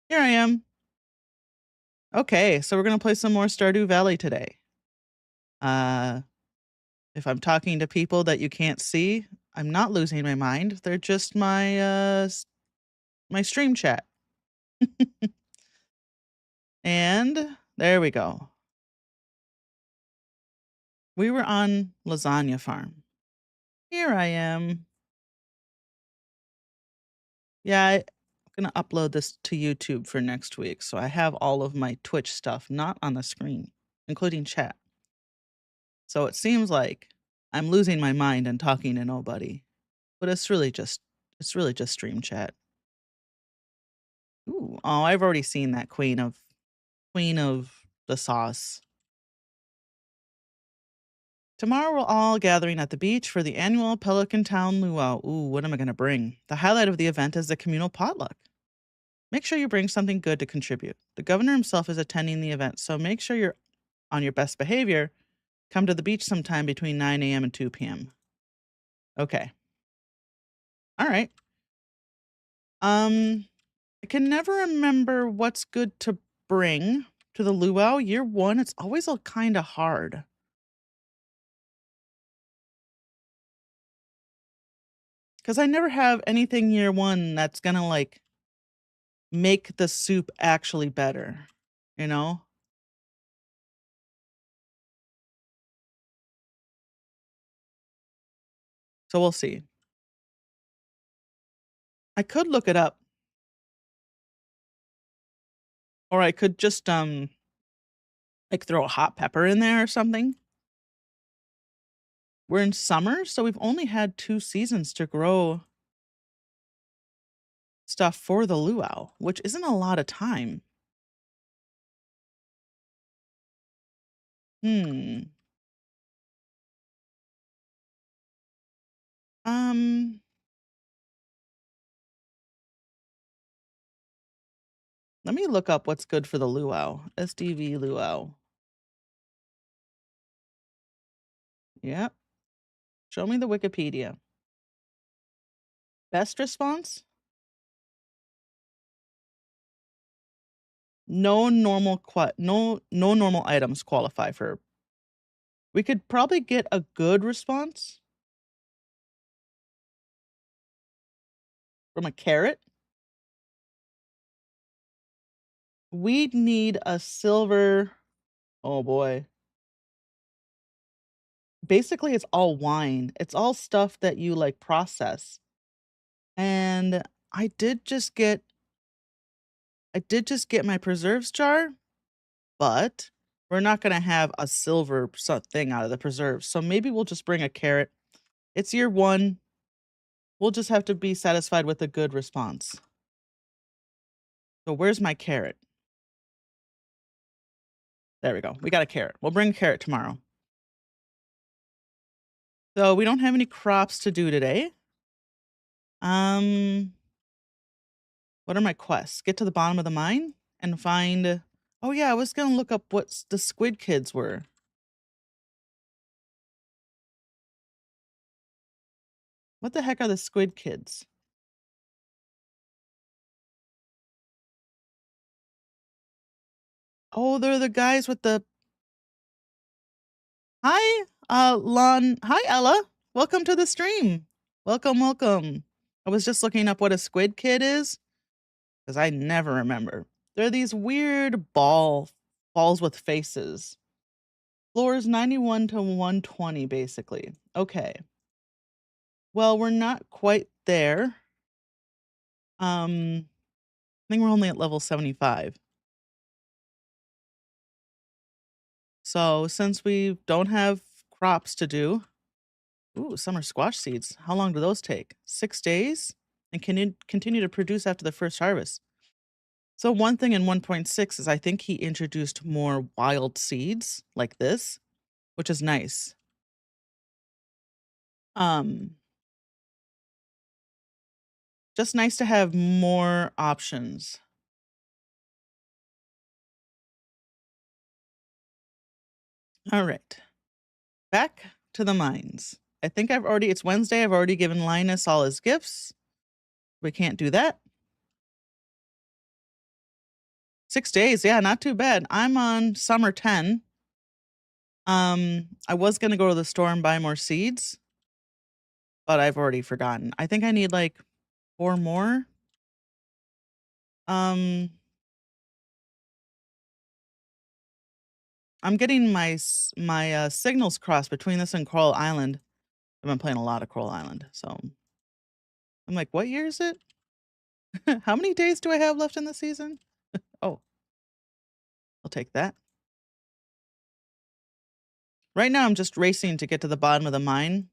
Here I am. Okay, so we're gonna play some more Stardew Valley today. Uh, if I'm talking to people that you can't see, I'm not losing my mind. They're just my stream chat. And there we go. We were on Lasagna Farm. Here I am. Yeah, I'm gonna upload this to YouTube for next week, so I have all of my Twitch stuff not on the screen, including chat. So it seems like I'm losing my mind and talking to nobody. But it's really just stream chat. Ooh, oh, I've already seen that queen of the sauce. Tomorrow we're all gathering at the beach for the annual Pelican Town Luau. Ooh, what am I gonna bring? The highlight of the event is the communal potluck. Make sure you bring something good to contribute. The governor himself is attending the event, so make sure you're on your best behavior. Come to the beach sometime between 9 a.m. and 2 p.m. Okay. All right. Um, I can never remember what's good to bring to the luau. Year one, it's always a kind of hard because I never have anything year one that's gonna like make the soup actually better, you know? So we'll see. I could look it up, or I could just like throw a hot pepper in there or something. We're in summer, so we've only had 2 seasons to grow stuff for the luau, which isn't a lot of time. Hmm. Um, Let me look up what's good for the luau. SDV luau. Yep. Show me the Wikipedia. Best response? No normal items qualify for. We could probably get a good response from a carrot. We'd need a silver. Oh boy. Basically, it's all wine. It's all stuff that you like process. And I did just get my preserves jar, but we're not gonna have a silver thing out of the preserves. So maybe we'll just bring a carrot. It's year one. We'll just have to be satisfied with a good response. So where's my carrot? There we go. We got a carrot. We'll bring a carrot tomorrow. So we don't have any crops to do today. Um, what are my quests? Get to the bottom of the mine and find. Oh yeah, I was gonna look up what the squid kids were. What the heck are the squid kids? Oh, they're the guys with the. Hi, Lon. Hi, Ella. Welcome to the stream. Welcome, welcome. I was just looking up what a squid kid is because I never remember. They're these weird balls with faces. Floors 91 to 120, basically. Okay. Well, we're not quite there. I think we're only at level 75. So since we don't have crops to do, ooh, summer squash seeds. How long do those take? 6 days? And can you continue to produce after the first harvest? So one thing in 1.6 is I think he introduced more wild seeds like this, which is nice. Um, just nice to have more options. All right. Back to the mines. I think it's Wednesday. I've already given Linus all his gifts. We can't do that. 6 days, yeah, not too bad. I'm on summer 10. I was gonna go to the store and buy more seeds, but I've already forgotten. I think I need, like, 4 more. Um, I'm getting my signals crossed between this and Coral Island. I've been playing a lot of Coral Island, so I'm like, "What year is it? How many days do I have left in the season?" Oh, I'll take that. Right now, I'm just racing to get to the bottom of the mine.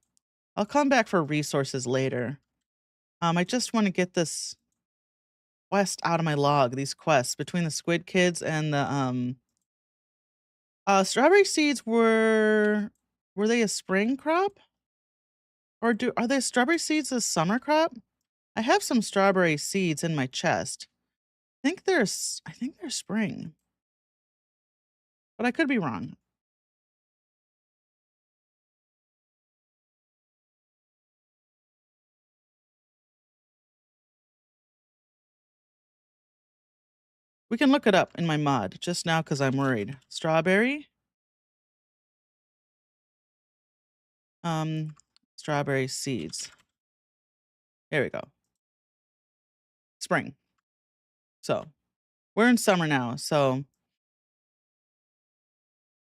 I'll come back for resources later. I just wanna get this quest out of my log, these quests between the squid kids and the strawberry seeds were they a spring crop? Or are they strawberry seeds a summer crop? I have some strawberry seeds in my chest. I think they're spring, but I could be wrong. We can look it up in my mod just now because I'm worried. Strawberry? Um, strawberry seeds. There we go. Spring. So we're in summer now. So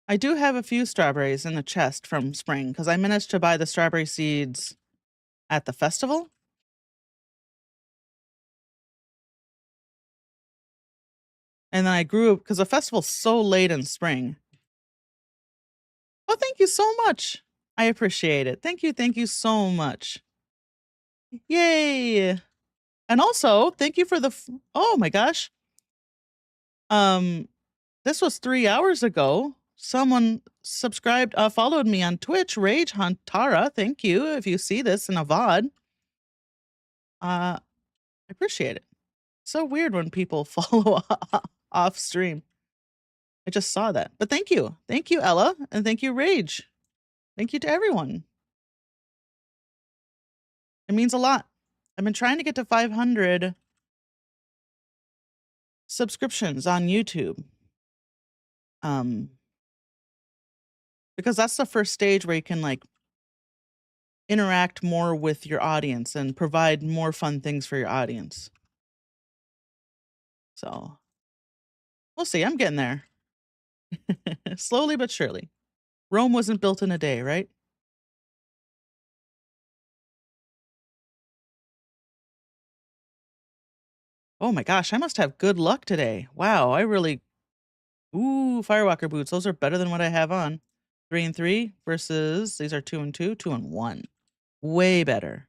I do have a few strawberries in the chest from spring because I managed to buy the strawberry seeds at the festival. And then I grew up because the festival's so late in spring. Oh, thank you so much. I appreciate it. Thank you so much. Yay! And also, thank you for oh my gosh. Um, this was 3 hours ago. Someone subscribed, followed me on Twitch, Rage Huntara. Thank you. If you see this in a VOD, I appreciate it. So weird when people follow off stream. I just saw that. But thank you. Thank you, Ella. And thank you, Rage. Thank you to everyone. It means a lot. I've been trying to get to 500 subscriptions on YouTube. Because that's the first stage where you can like interact more with your audience and provide more fun things for your audience. So we'll see. I'm getting there. Slowly but surely. Rome wasn't built in a day, right? Oh my gosh, I must have good luck today. Wow, I really. Ooh, Firewalker boots. Those are better than what I have on. 3 and 3 versus these are 2 and 2, 2 and 1. Way better.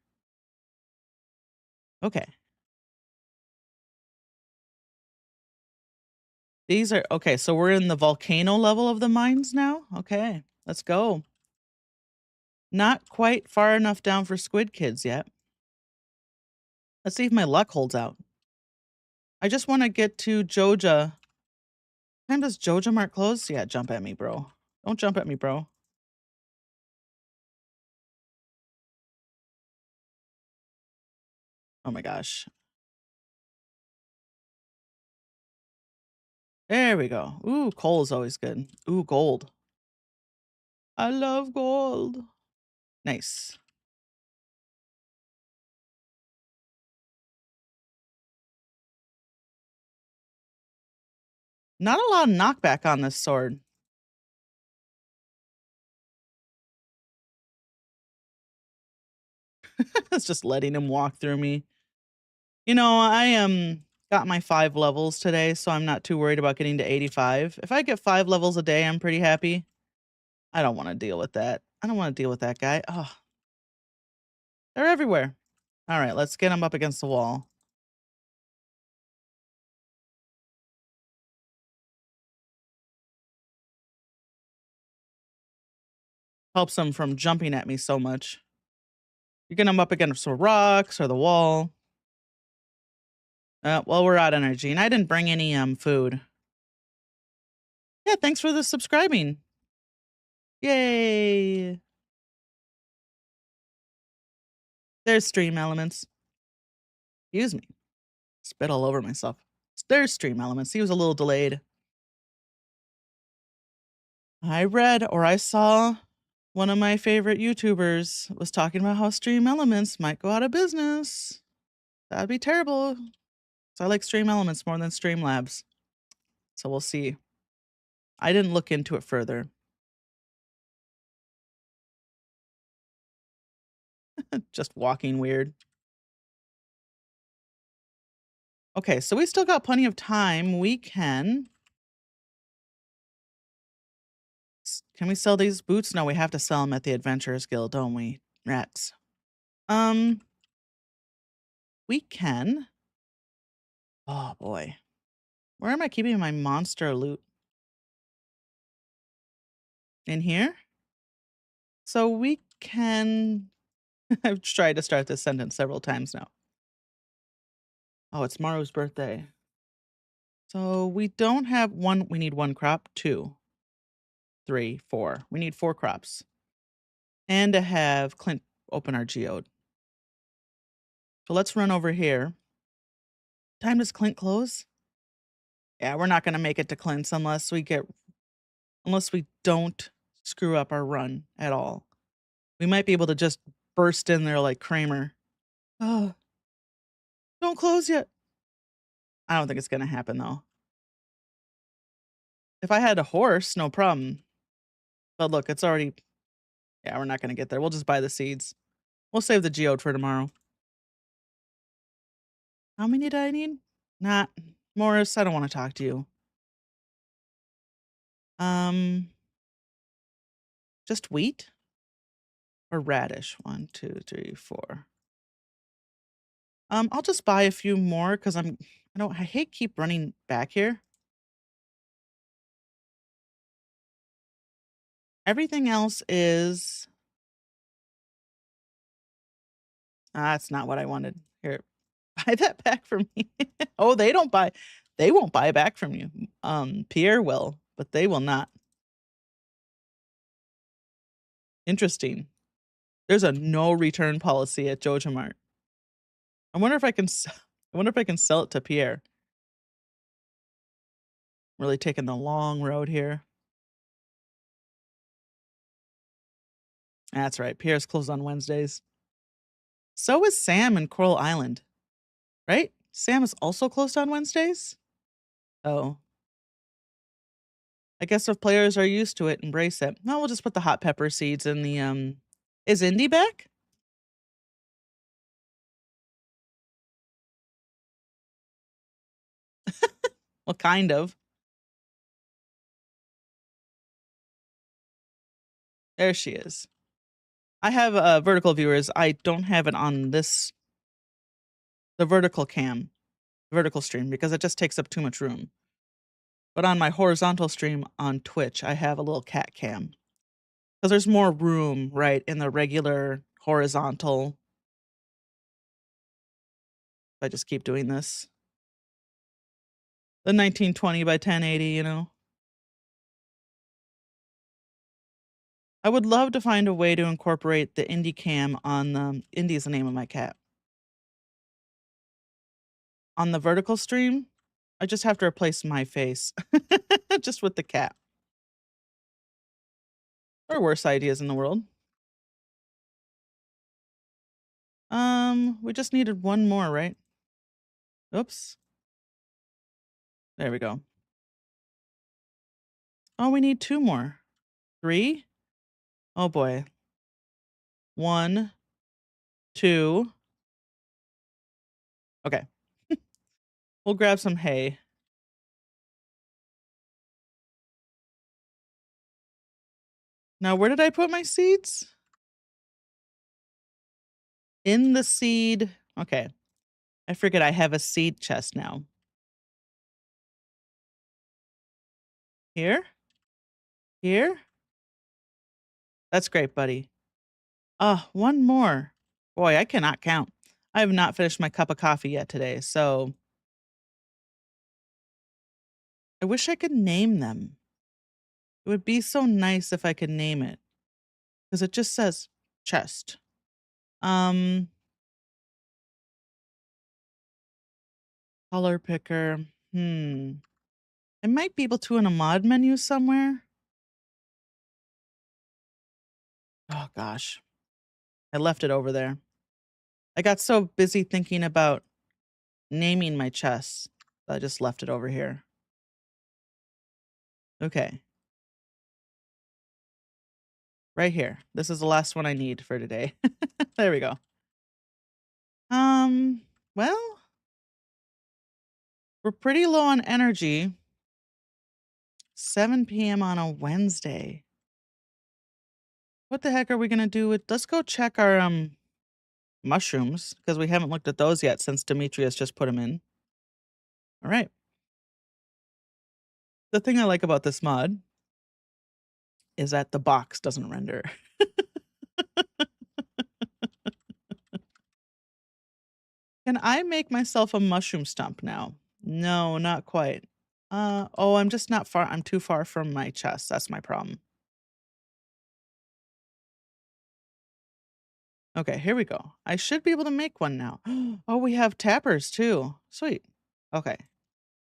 Okay. These are okay, so we're in the volcano level of the mines now? Okay, let's go. Not quite far enough down for squid kids yet. Let's see if my luck holds out. I just want to get to Joja. What time does Joja Mart close? Yeah, jump at me, bro. Don't jump at me, bro. Oh my gosh. There we go. Ooh, coal is always good. Ooh, gold. I love gold. Nice. Not a lot of knockback on this sword. It's just letting him walk through me. You know, I got my 5 levels today, so I'm not too worried about getting to 85. If I get 5 levels a day, I'm pretty happy. I don't want to deal with that. I don't want to deal with that guy. Oh, they're everywhere. All right, let's get him up against the wall. Helps him from jumping at me so much. You get him up against some rocks or the wall. Well, we're out of energy, and I didn't bring any food. Yeah, thanks for the subscribing. Yay! There's stream elements. Excuse me. Spit all over myself. there's Stream Elements. He was a little delayed. I read or I saw one of my favorite YouTubers was talking about how Stream Elements might go out of business. That'd be terrible. So I like Stream Elements more than Streamlabs. So we'll see. I didn't look into it further. Just walking weird. Okay, so we still got plenty of time. We can we sell these boots? No, we have to sell them at the Adventurers Guild, don't we? Rats. We can. Oh boy. Where am I keeping my monster loot? In here? So we can I've tried to start this sentence several times now. Oh, it's Maru's birthday. So we don't have one. We need one crop. 2, 3, 4. We need 4 crops. And to have Clint open our geode. So let's run over here. Time does Clint close? Yeah, we're not going to make it to Clint's unless we don't screw up our run at all. We might be able to just burst in there like Kramer. Oh, don't close yet. I don't think it's going to happen though. If I had a horse, no problem. But look, it's already, yeah, we're not going to get there. We'll just buy the seeds. We'll save the geode for tomorrow. How many did I need? Not Morris, I don't want to talk to you. Just wheat or radish? 1, 2, 3, 4. I'll just buy a few more because I hate keep running back here. Everything else is that's not what I wanted. Here, buy that back from me. Oh, they won't buy back from you. Pierre will, but they will not. Interesting. There's a no return policy at Joja Mart. I wonder if I can sell it to Pierre. Really taking the long road here. That's right. Pierre's closed on Wednesdays. So is Sam in Coral Island. Right? Sam is also closed on Wednesdays? Oh. I guess if players are used to it, embrace it. No, we'll just put the hot pepper seeds in the Is Indy back? Well, kind of. There she is. I have vertical viewers. I don't have it on the vertical stream, because it just takes up too much room. But on my horizontal stream on Twitch, I have a little cat cam. Because there's more room, right, in the regular horizontal. If I just keep doing this. The 1920 by 1080, you know. I would love to find a way to incorporate the Indie cam on the Indie is the name of my cat. On the vertical stream, I just have to replace my face just with the cat. There are worse ideas in the world. We just needed one more, right? Oops. There we go. Oh, we need 2 more. 3. Oh boy. 1, 2. Okay. We'll grab some hay. Now, where did I put my seeds? In the seed. Okay. I forget I have a seed chest now. Here? Here? That's great, buddy. One more. Boy, I cannot count. I have not finished my cup of coffee yet today, so I wish I could name them. It would be so nice if I could name it. Because it just says chest. Color picker. I might be able to in a mod menu somewhere. Oh gosh. I left it over there. I got so busy thinking about naming my chests that I just left it over here. Okay. Right here. This is the last one I need for today. There we go. Well, we're pretty low on energy. 7 p.m. on a Wednesday. What the heck are we gonna do with let's go check our mushrooms, because we haven't looked at those yet since Demetrius just put them in. All right. The thing I like about this mod is that the box doesn't render. Can I make myself a mushroom stump now? No, not quite. Oh, I'm just not far. I'm too far from my chest. That's my problem. Okay, here we go. I should be able to make one now. Oh, we have tappers too. Sweet. Okay.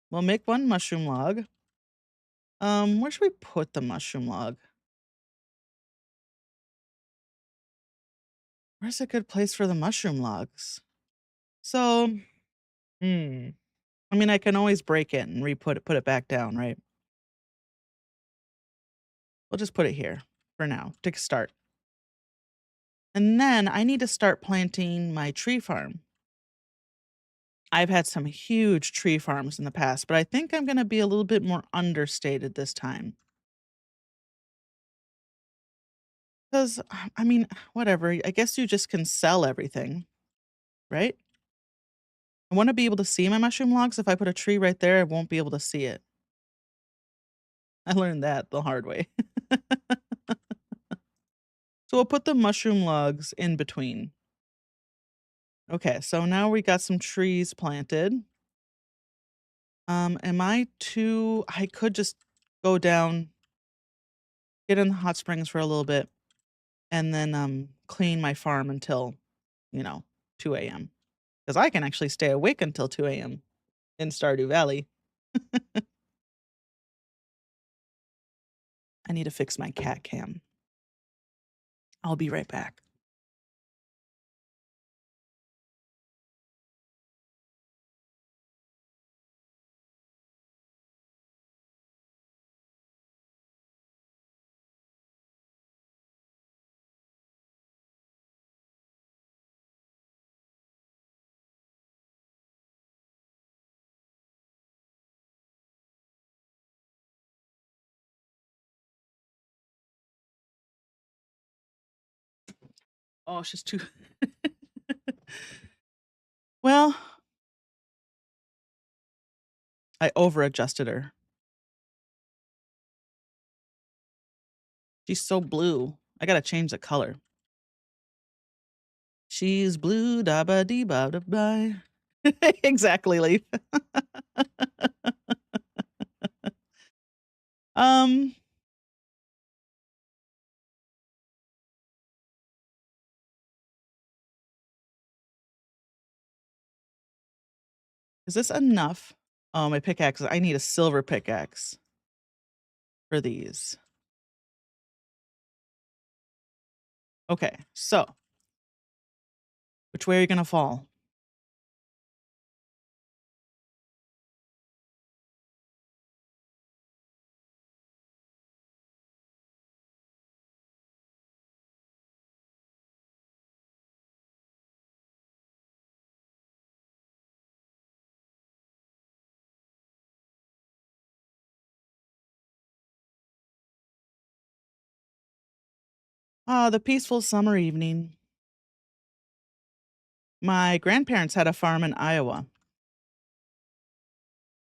We'll make one mushroom log. Where should we put the mushroom log? Where's a good place for the mushroom logs? So, hmm. I mean, I can always break it and put it back down, right? We'll just put it here for now to start. And then I need to start planting my tree farm. I've had some huge tree farms in the past, but I think I'm going to be a little bit more understated this time. Because, I mean, whatever. I guess you just can sell everything, right? I want to be able to see my mushroom logs. If I put a tree right there, I won't be able to see it. I learned that the hard way. So we'll put the mushroom logs in between. Okay, so now we got some trees planted. Am I too I could just go down, get in the hot springs for a little bit, and then clean my farm until, you know, 2 a.m. Because I can actually stay awake until 2 a.m. in Stardew Valley. I need to fix my cat cam. I'll be right back. Oh, she's too Well, I over adjusted her. She's so blue. I gotta change the color. She's blue, da ba dee ba da bye. Exactly, Leaf. Um, is this enough? Oh, my pickaxe. I need a silver pickaxe for these. Okay, so which way are you gonna fall? Ah, the peaceful summer evening. My grandparents had a farm in Iowa,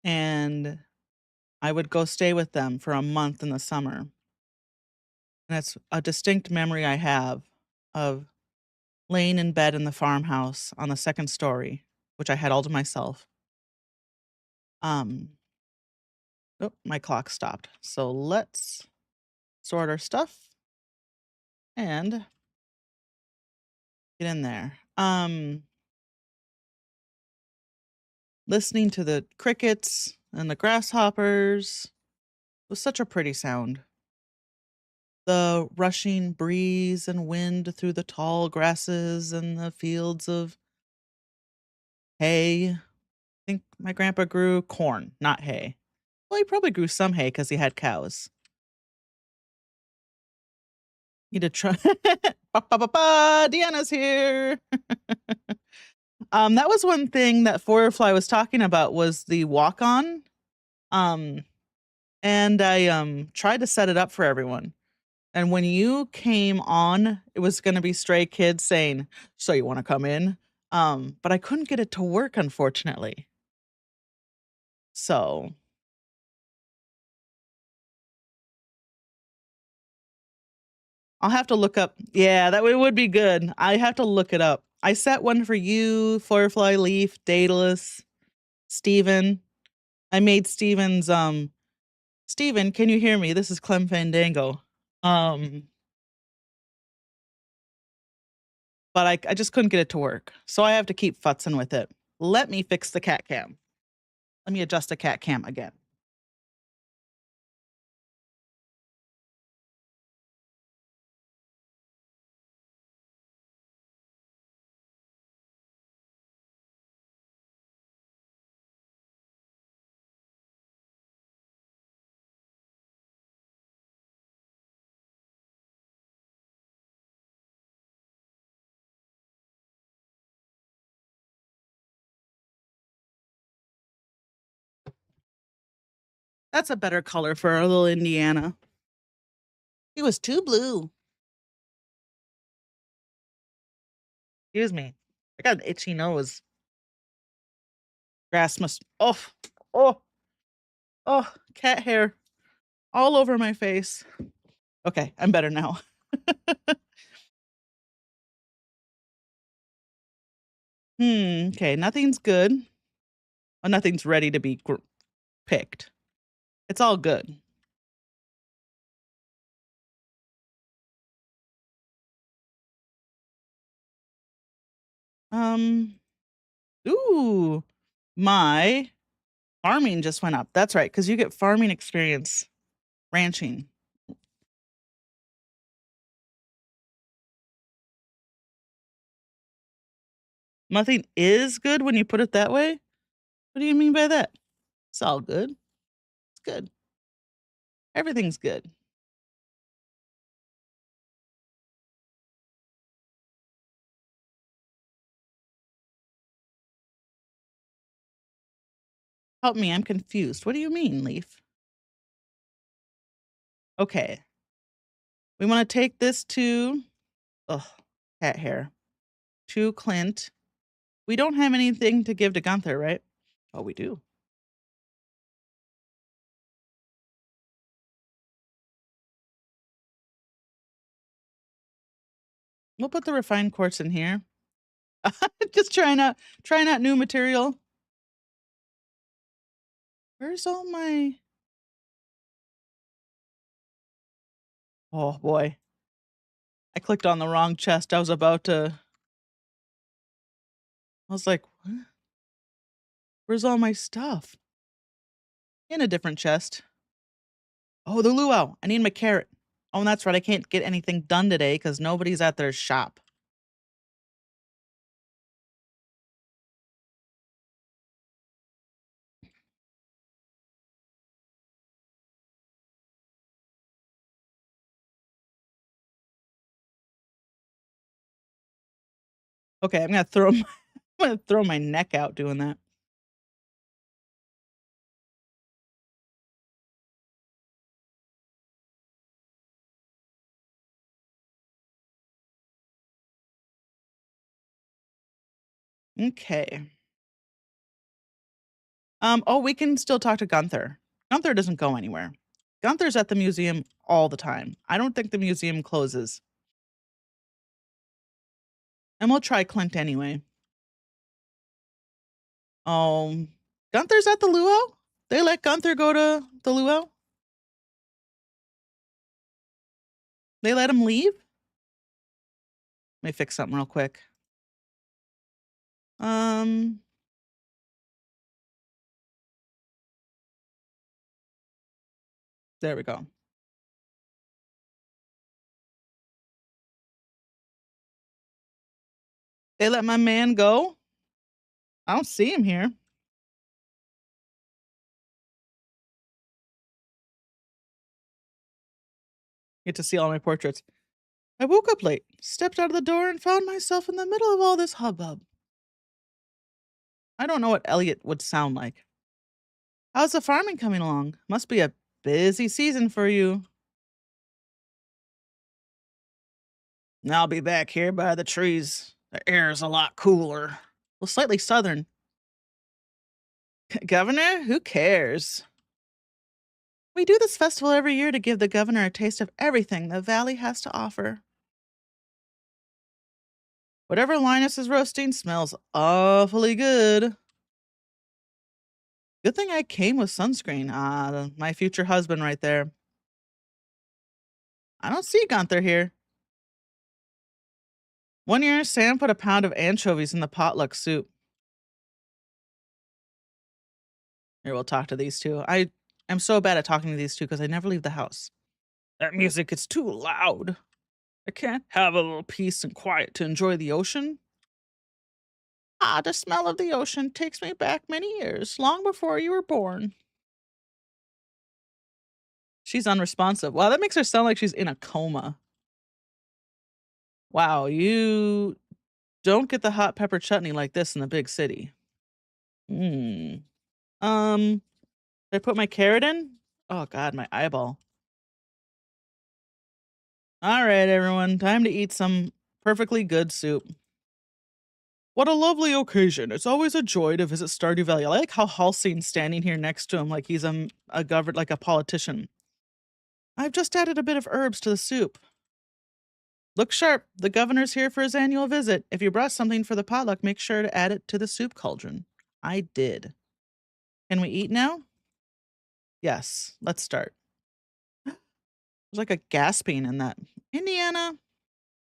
and I would go stay with them for a month in the summer. And it's a distinct memory I have of laying in bed in the farmhouse on the second story, which I had all to myself. Um, oh, my clock stopped. So let's sort our stuff and get in there. Listening to the crickets, and the grasshoppers. It was such a pretty sound. The rushing breeze and wind through the tall grasses and the fields of hay. I think my grandpa grew corn, not hay. Well, he probably grew some hay because he had cows. He did try. Ba, ba, ba, ba, Deanna's here. That was one thing that Firefly was talking about was the walk on. Um, and I tried to set it up for everyone. And when you came on, it was going to be stray kids saying, "So you want to come in?" But I couldn't get it to work, unfortunately. So I'll have to look up. Yeah, that would be good. I have to look it up. I set one for you, Firefly, Leaf, Daedalus, Steven. I made Steven's Steven, can you hear me? This is Clem Fandango. But I just couldn't get it to work. So I have to keep futzing with it. Let me fix the cat cam. Let me adjust the cat cam again. That's a better color for our little Indiana. He was too blue. Excuse me. I got an itchy nose. Grass must. Oh, oh, oh, cat hair all over my face. Okay, I'm better now. Okay, nothing's good. Well, nothing's ready to be picked. It's all good. Um, ooh, my farming just went up. That's right, because you get farming experience ranching. Nothing is good when you put it that way? What do you mean by that? It's all good. It's good. Everything's good. Help me, I'm confused. What do you mean, Leaf? Okay. We want to take this to, oh, cat hair, to Clint. We don't have anything to give to Gunther, right? Oh, we do. We'll put the refined quartz in here. Just trying out new material. Where's all my... Oh, boy. I clicked on the wrong chest. I was about to... I was like, what? Where's all my stuff? In a different chest. Oh, the luau. I need my carrot. Oh, and that's right. I can't get anything done today because nobody's at their shop. Okay, I'm gonna throw my neck out doing that. Okay. Oh, we can still talk to Gunther. Gunther doesn't go anywhere. Gunther's at the museum all the time. I don't think the museum closes. And we'll try Clint anyway. Gunther's at the luau? They let Gunther go to the luau? They let him leave? Let me fix something real quick. Um, There we go. They let my man go? I don't see him here. Get to see all my portraits. I woke up late, stepped out of the door, and found myself in the middle of all this hubbub. I don't know what Elliot would sound like. How's the farming coming along? Must be a busy season for you. I'll be back here by the trees. The air's a lot cooler. Well, slightly southern. Governor? Who cares? We do this festival every year to give the governor a taste of everything the valley has to offer. Whatever Linus is roasting smells awfully good. Good thing I came with sunscreen. Ah, my future husband right there. I don't see Gunther here. One year, Sam put a pound of anchovies in the potluck soup. Here, we'll talk to these two. I am so bad at talking to these two because I never leave the house. That music is too loud. I can't have a little peace and quiet to enjoy the ocean. Ah, the smell of the ocean takes me back many years, long before you were born. She's unresponsive. Wow, that makes her sound like she's in a coma. Wow, you don't get the hot pepper chutney like this in the big city. Hmm. Did I put my carrot in? Oh god, my eyeball. All right, everyone, time to eat some perfectly good soup. What a lovely occasion. It's always a joy to visit Stardew Valley. I like how Halcyon's standing here next to him like he's a governor, like a politician. I've just added a bit of herbs to the soup. Look sharp. The governor's here for his annual visit. If you brought something for the potluck, make sure to add it to the soup cauldron. I did. Can we eat now? Yes. Let's start. There's like a gasping in that. Indiana.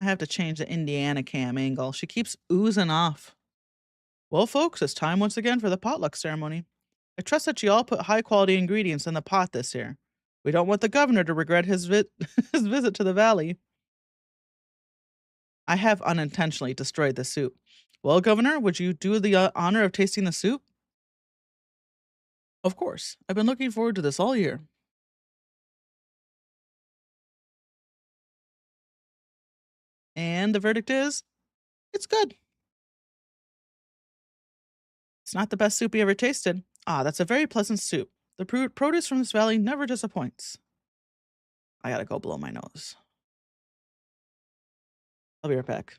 I have to change the Indiana cam angle. She keeps oozing off. Well, folks, it's time once again for the potluck ceremony. I trust that you all put high quality ingredients in the pot this year. We don't want the governor to regret his, his visit to the valley. I have unintentionally destroyed the soup. Well, Governor, would you do the honor of tasting the soup? Of course. I've been looking forward to this all year. And the verdict is, it's good. It's not the best soup you ever tasted. Ah, that's a very pleasant soup. The produce from this valley never disappoints. I gotta go blow my nose. I'll be right back.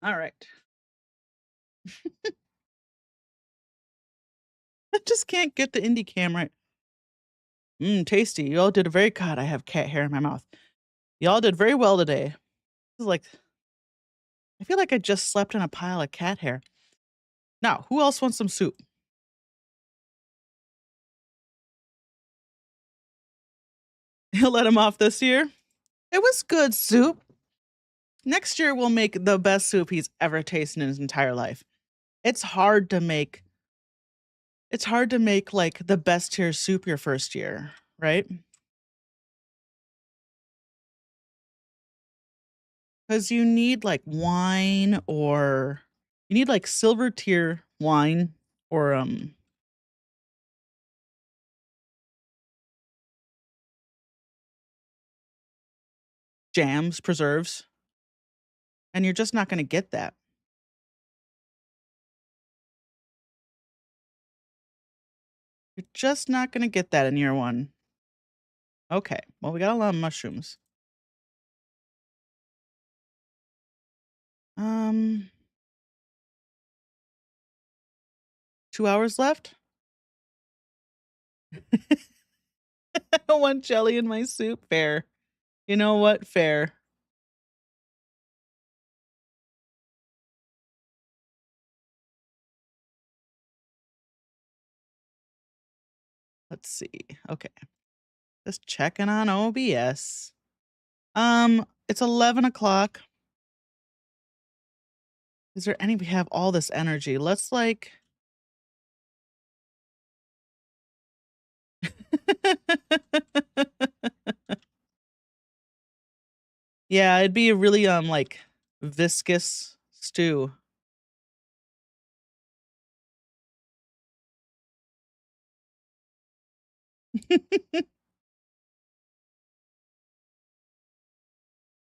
All right. I just can't get the indie cam right. Mmm, tasty. You all did a very God, I have cat hair in my mouth. Y'all did very well today. This is like I feel like I just slept in a pile of cat hair. Now, who else wants some soup? He'll let him off this year. It was good soup. Next year we'll make the best soup he's ever tasted in his entire life. It's hard to make like the best tier soup your first year, right? Cuz you need like wine or you need like silver tier wine or jams, preserves, and you're just not going to get that. You're just not gonna get that in year 1. Okay, well, we got a lot of mushrooms. Um, 2 hours left? I don't want jelly in my soup. Fair. You know what? Fair. Let's see. Okay. Just checking on OBS. It's 11 o'clock. Is there any we have all this energy. Let's like Yeah, it'd be a really, like, viscous stew.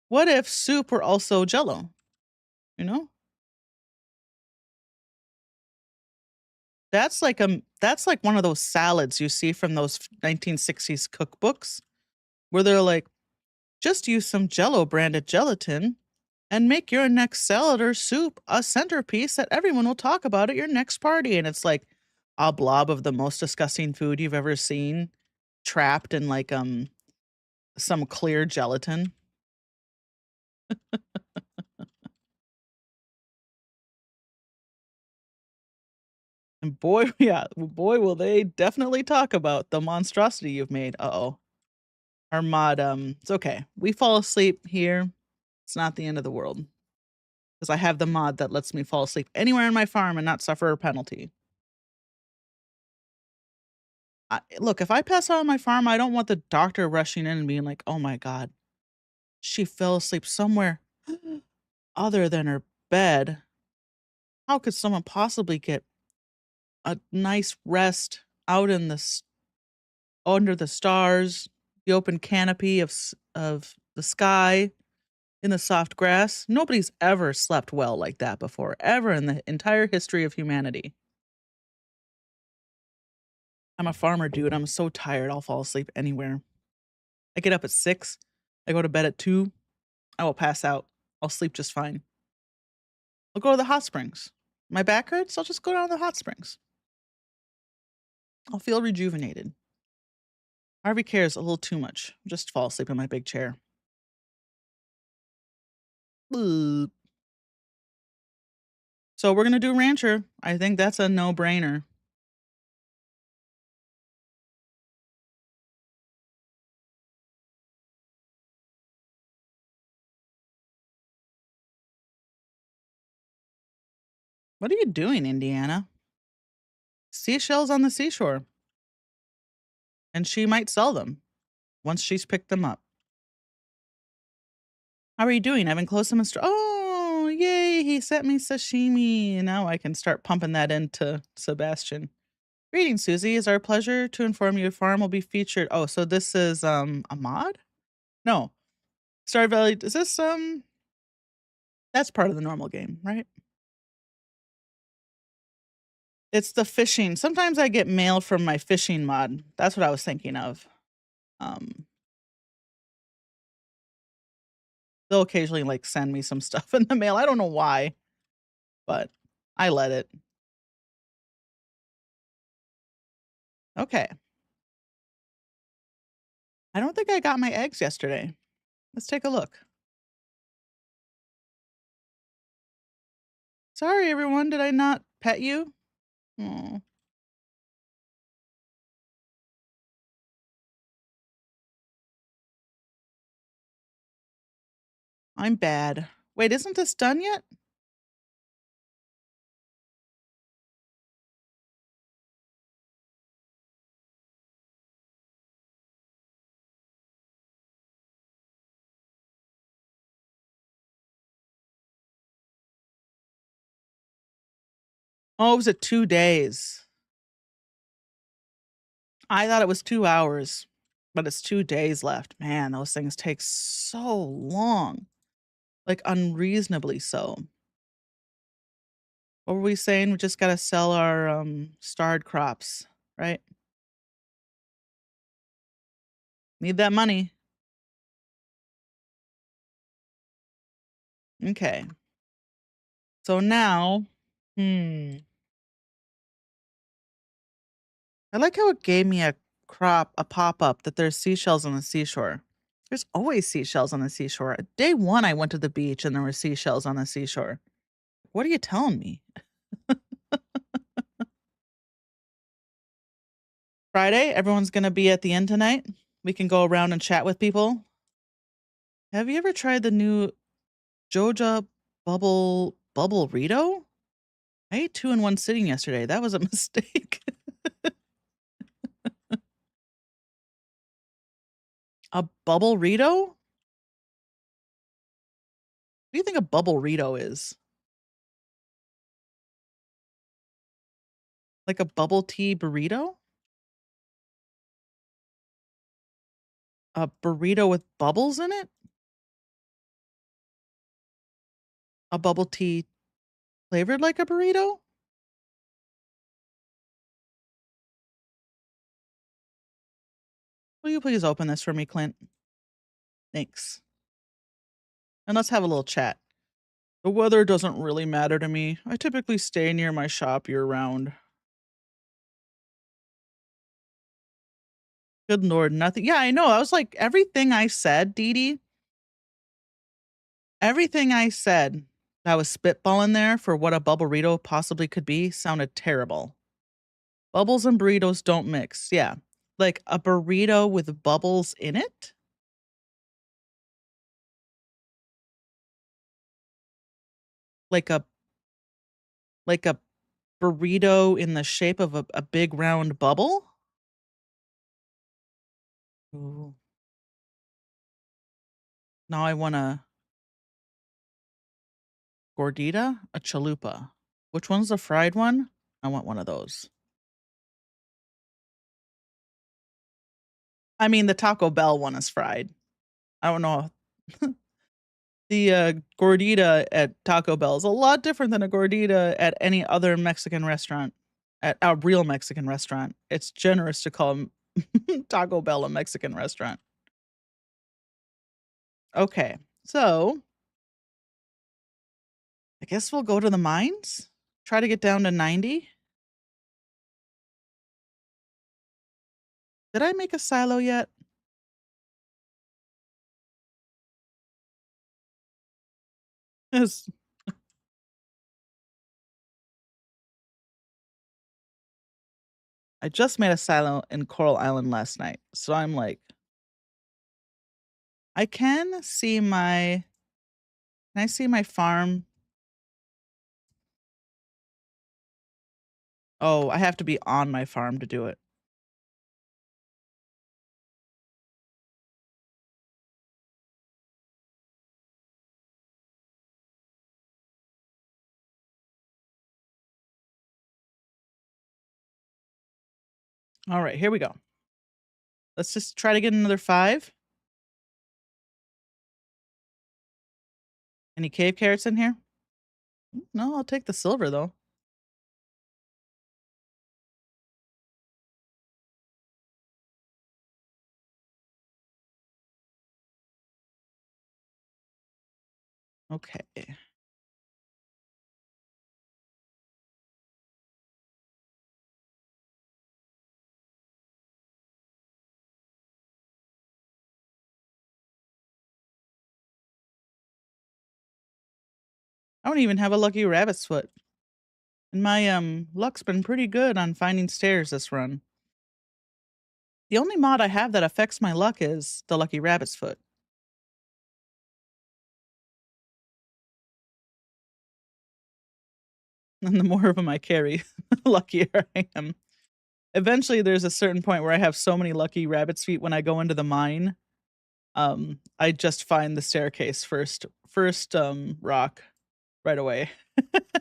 What if soup were also Jello, you know? That's like one of those salads you see from those 1960s cookbooks where they're like, "Just use some Jello branded gelatin and make your next salad or soup a centerpiece that everyone will talk about at your next party." And it's like a blob of the most disgusting food you've ever seen trapped in like some clear gelatin. And boy, yeah, boy will they definitely talk about the monstrosity you've made. Uh-oh. Our mod, it's okay. We fall asleep here. It's not the end of the world because I have the mod that lets me fall asleep anywhere in my farm and not suffer a penalty. Look, if I pass out on my farm, I don't want the doctor rushing in and being like, "Oh my god, she fell asleep somewhere other than her bed. How could someone possibly get a nice rest out in under the stars, the open canopy of the sky, in the soft grass? Nobody's ever slept well like that before, ever in the entire history of humanity." I'm a farmer, dude. I'm so tired. I'll fall asleep anywhere. I get up at 6. I go to bed at 2. I will pass out. I'll sleep just fine. I'll go to the hot springs. My back hurts. I'll just go down to the hot springs. I'll feel rejuvenated. Harvey cares a little too much. Just fall asleep in my big chair. Ugh. So we're gonna do rancher. I think that's a no-brainer. What are you doing, Indiana? Seashells on the seashore, and she might sell them once she's picked them up. How are you doing? I've enclosed some Oh, yay! He sent me sashimi. And now I can start pumping that into Sebastian. Greetings, Susie. It's our pleasure to inform you your farm will be featured. Oh, so this is a mod? No. Stardew Valley. Is this that's part of the normal game, right? It's the fishing. Sometimes I get mail from my fishing mod. That's what I was thinking of. Um, they'll occasionally like send me some stuff in the mail. I don't know why, but I let it. Okay. I don't think I got my eggs yesterday. Let's take a look. Sorry, everyone. Did I not pet you? Oh, I'm bad. Wait, isn't this done yet? Oh, it was at 2 days. I thought it was 2 hours, but it's 2 days left. Man, those things take so long, like unreasonably so. What were we saying? We just gotta sell our starred crops, right? Need that money. Okay. So now, hmm. I like how it gave me a pop-up that there's seashells on the seashore. There's always seashells on the seashore. Day one, I went to the beach and there were seashells on the seashore. What are you telling me? Friday, everyone's gonna be at the inn tonight. We can go around and chat with people. Have you ever tried the new Joja Bubble Rito? I ate two in one sitting yesterday. That was a mistake. A bubble Rito? What do you think a bubble Rito is? Like a bubble tea burrito? A burrito with bubbles in it? A bubble tea flavored like a burrito? Will you please open this for me, Clint? Thanks. And let's have a little chat. The weather doesn't really matter to me. I typically stay near my shop year round. Good lord, nothing. Yeah, I know. I was like, everything I said, Dee Dee, everything I said I was spitballing there for what a burrito possibly could be sounded terrible. Bubbles and burritos don't mix. Yeah. Like a burrito with bubbles in it? Like a like a burrito in the shape of a big round bubble? Ooh. Now I want a gordita, a chalupa. Which one's the fried one? I want one of those. I mean, the Taco Bell one is fried. I don't know. The gordita at Taco Bell is a lot different than a gordita at any other Mexican restaurant, at a real Mexican restaurant. It's generous to call Taco Bell a Mexican restaurant. Okay, so I guess we'll go to the mines. Try to get down to 90. Did I make a silo yet? Yes. I just made a silo in Coral Island last night. So I'm like, I can see my can I see my farm? Oh, I have to be on my farm to do it. All right, here we go. Let's just try to get another 5. Any cave carrots in here? No, I'll take the silver though. Okay. I don't even have a lucky rabbit's foot. And my luck's been pretty good on finding stairs this run. The only mod I have that affects my luck is the lucky rabbit's foot. And the more of them I carry, the luckier I am. Eventually there's a certain point where I have so many lucky rabbit's feet when I go into the mine. I just find the staircase first rock right away.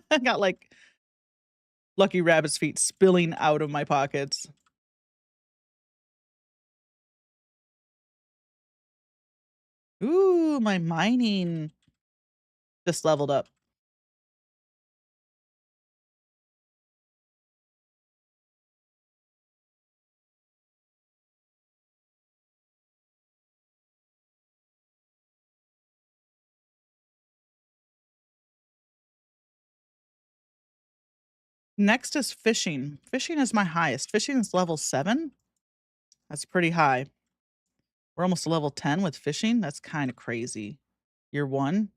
I got like lucky rabbit's feet spilling out of my pockets. Ooh, my mining just leveled up. Next is fishing. Fishing is my highest. Fishing is level 7. That's pretty high. We're almost to level 10 with fishing. That's kind of crazy. Year 1.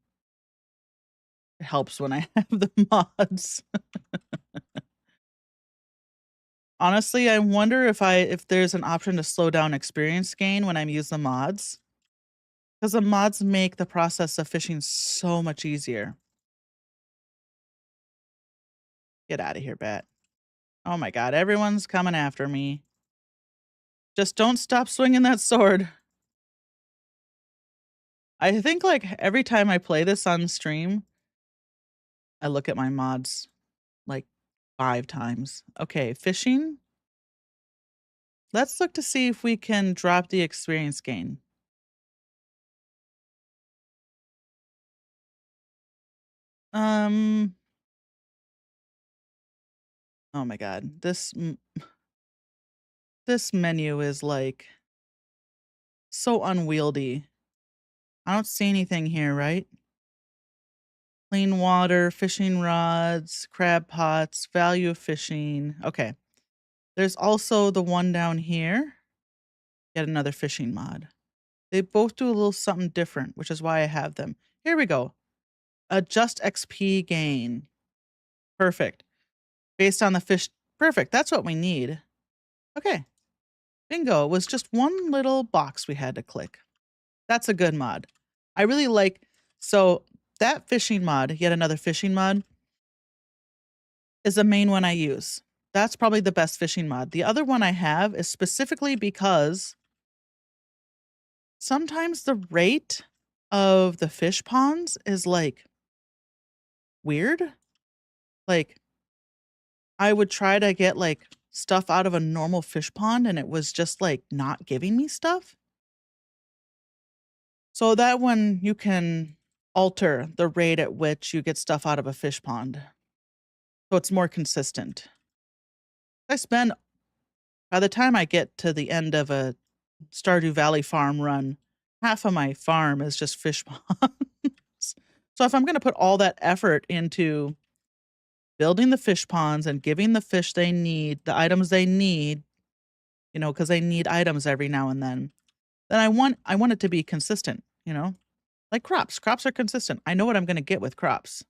It helps when I have the mods. Honestly, I wonder if there's an option to slow down experience gain when I'm using the mods. Because the mods make the process of fishing so much easier. Get out of here, bat. Oh my god, everyone's coming after me. Just don't stop swinging that sword. I think, like, every time I play this on stream, I look at my mods, like, 5 times. Okay, fishing. Let's look to see if we can drop the experience gain. Um, oh my god, this menu is, like, so unwieldy. I don't see anything here, right? Clean water, fishing rods, crab pots, value of fishing. Okay. There's also the one down here. Yet another fishing mod. They both do a little something different, which is why I have them. Here we go. Adjust XP gain. Perfect. Based on the fish. Perfect. That's what we need. Okay. Bingo. It was just one little box we had to click. That's a good mod. I really like. So that fishing mod, yet another fishing mod, is the main one I use. That's probably the best fishing mod. The other one I have is specifically because sometimes the rate of the fish ponds is, like, weird. Like, I would try to get, like, stuff out of a normal fish pond, and it was just, like, not giving me stuff. So that one, you can alter the rate at which you get stuff out of a fish pond, so it's more consistent. I spend by the time I get to the end of a Stardew Valley farm run, half of my farm is just fish ponds. So if I'm gonna put all that effort into building the fish ponds and giving the fish they need, the items they need, you know, because they need items every now and then I want it to be consistent, you know? Like crops. Crops are consistent. I know what I'm gonna get with crops.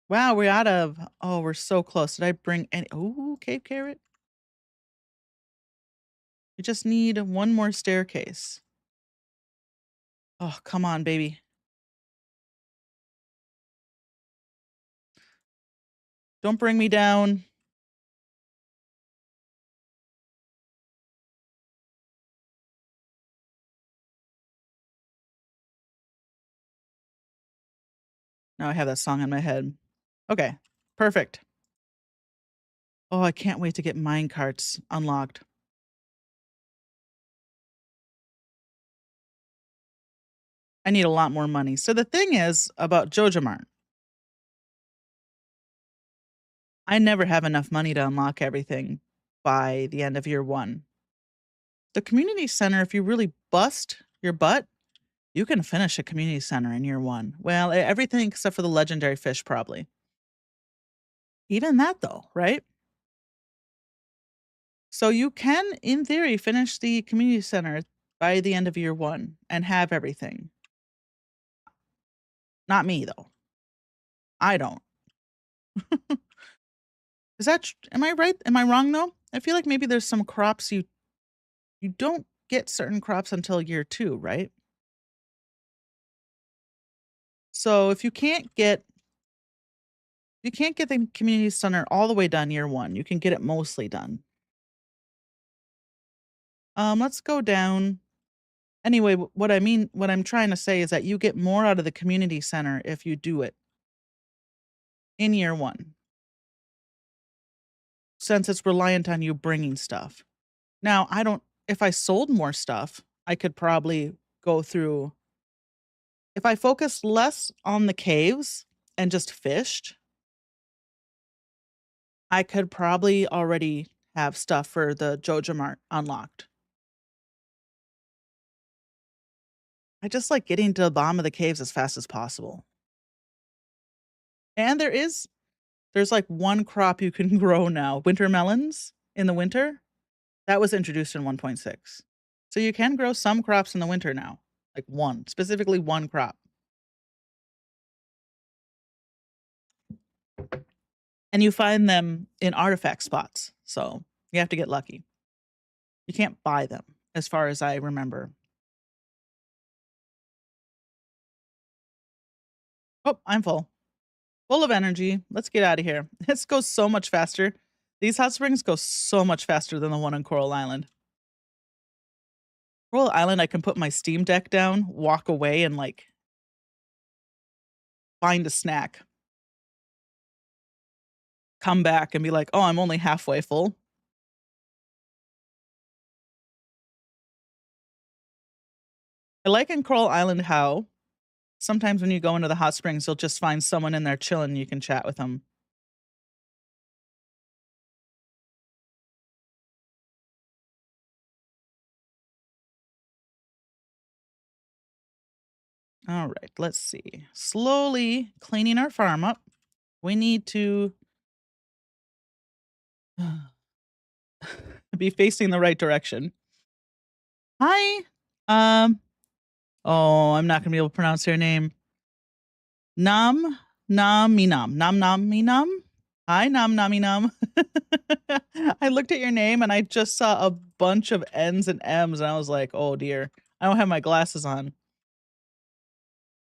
Wow, we're out of oh, we're so close. Did I bring any ooh, cave carrot? We just need one more staircase. Oh, come on, baby. Don't bring me down. Now I have that song in my head. Okay, perfect. Oh, I can't wait to get mine carts unlocked. I need a lot more money. So the thing is about JojaMart, I never have enough money to unlock everything by the end of year 1. The community center, if you really bust your butt, you can finish a community center in year 1. Well, everything except for the legendary fish, probably. Even that, though, right? So you can, in theory, finish the community center by the end of year 1 and have everything. Not me, though. I don't. Is that am I right? Am I wrong, though? I feel like maybe there's some crops you don't get certain crops until year 2, right? So if you can't get the community center all the way done year 1, you can get it mostly done. Let's go down. Anyway, what I'm trying to say is that you get more out of the community center if you do it in year 1, since it's reliant on you bringing stuff. Now, I don't if I sold more stuff, I could probably go through if I focused less on the caves and just fished, I could probably already have stuff for the JojaMart unlocked. I just like getting to the bottom of the caves as fast as possible. And there's like one crop you can grow now, winter melons in the winter. That was introduced in 1.6. So you can grow some crops in the winter now, like one, specifically one crop. And you find them in artifact spots. So you have to get lucky. You can't buy them, as far as I remember. Oh, I'm full. Full of energy. Let's get out of here. This goes so much faster. These hot springs go so much faster than the one on Coral Island. Coral Island, I can put my Steam Deck down, walk away, and like find a snack. Come back and be like, oh, I'm only halfway full. I like in Coral Island how sometimes when you go into the hot springs, you'll just find someone in there chilling and you can chat with them. All right, let's see. Slowly cleaning our farm up. We need to be facing the right direction. Hi. Um, oh, I'm not gonna be able to pronounce your name. Nam Nam Minam. Nam Nam Minam? Hi, Nam Nam Minam. I looked at your name and I just saw a bunch of N's and M's and I was like, oh dear. I don't have my glasses on.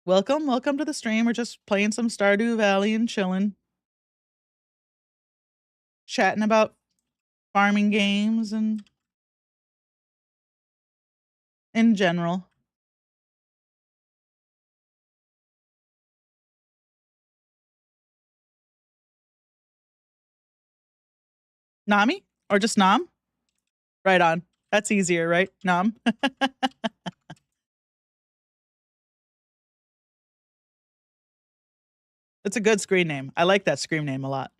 Welcome, welcome to the stream. We're just playing some Stardew Valley and chilling. Chatting about farming games and in general. Nami? Or just Nam? Right on. That's easier, right? Nam. It's a good screen name. I like that screen name a lot.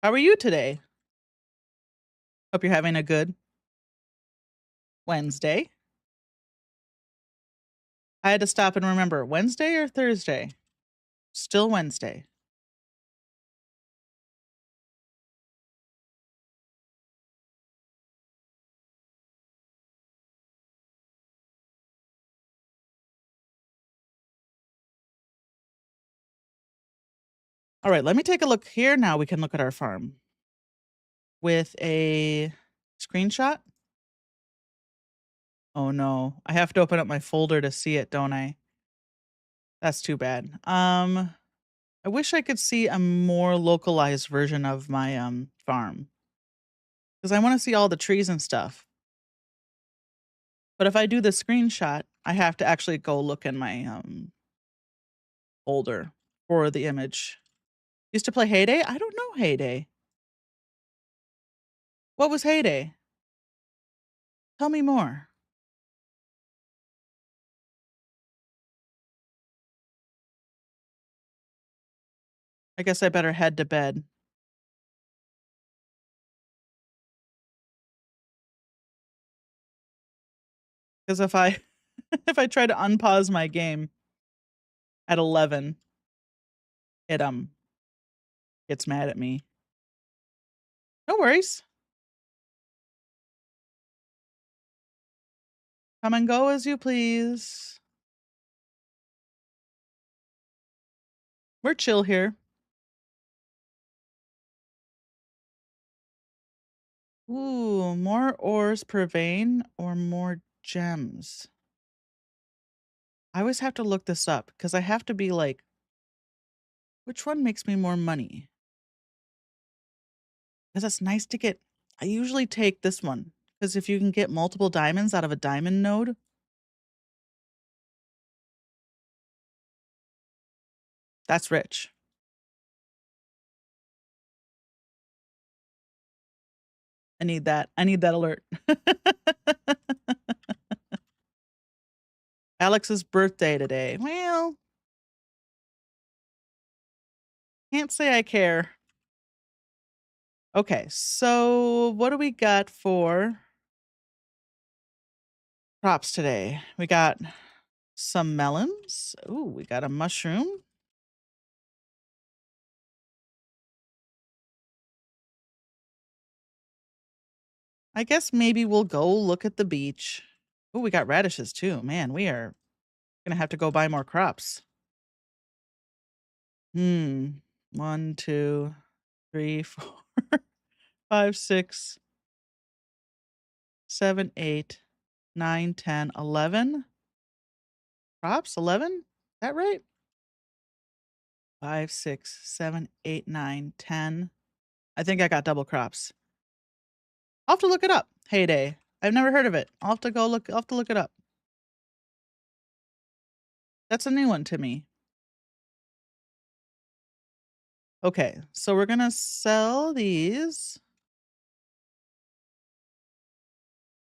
How are you today? Hope you're having a good Wednesday. I had to stop and remember, Wednesday or Thursday? Still Wednesday. All right, let me take a look here now. We can look at our farm with a screenshot. Oh no, I have to open up my folder to see it, don't I? That's too bad. I wish I could see a more localized version of my farm because I want to see all the trees and stuff. But if I do the screenshot, I have to actually go look in my folder for the image. Used to play Heyday? I don't know Heyday. What was Heyday? Tell me more. I guess I better head to bed. Because if I if I try to unpause my game at 11, it gets mad at me. No worries. Come and go as you please. We're chill here. Ooh, more ores per vein or more gems? I always have to look this up because I have to be like, which one makes me more money? Because it's nice to get. I usually take this one because if you can get multiple diamonds out of a diamond node, that's rich. I need that. I need that alert. Alex's birthday today. Well, can't say I care. Okay, so what do we got for crops today? We got some melons. Ooh, we got a mushroom. I guess maybe we'll go look at the beach. Oh, we got radishes too. Man, we are gonna have to go buy more crops. Hmm. One, two, three, four, five, six, 7, 8, 9, 10, 11 crops. 11? Is that right? 5, 6, 7, 8, 9, 10. I think I got double crops. I'll have to look it up. Heyday. I've never heard of it. I'll have to look it up. That's a new one to me. Okay, so we're gonna sell these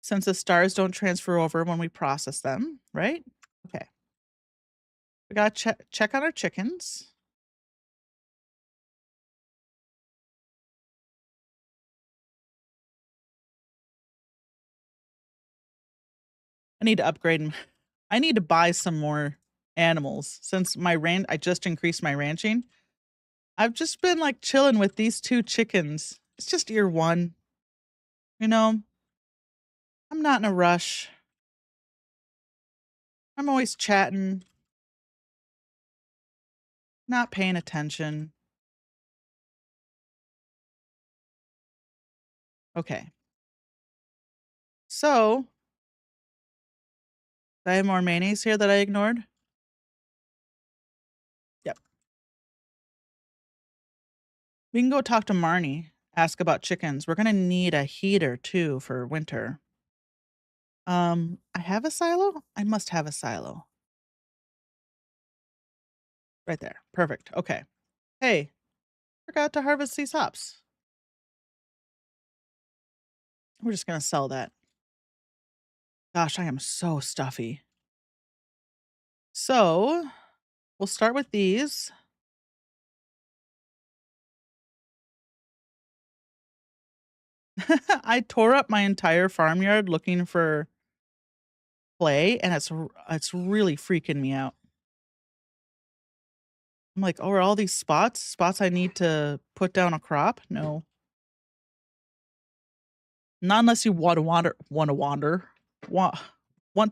since the stars don't transfer over when we process them, right? Okay. We gotta check on our chickens. I need to upgrade 'em. I need to buy some more animals since I just increased my ranching. I've just been like chilling with these 2 chickens. It's just year 1. You know, I'm not in a rush. I'm always chatting, not paying attention. Okay. So, do I have more mayonnaise here that I ignored? Yep. We can go talk to Marnie, ask about chickens. We're gonna need a heater too for winter. I have a silo? I must have a silo. Right there. Perfect. Okay. Hey, forgot to harvest these hops. We're just gonna sell that. Gosh, I am so stuffy. So, we'll start with these. I tore up my entire farmyard looking for clay, and it's really freaking me out. I'm like, "Oh, are all these spots I need to put down a crop?" No. Not unless you wa want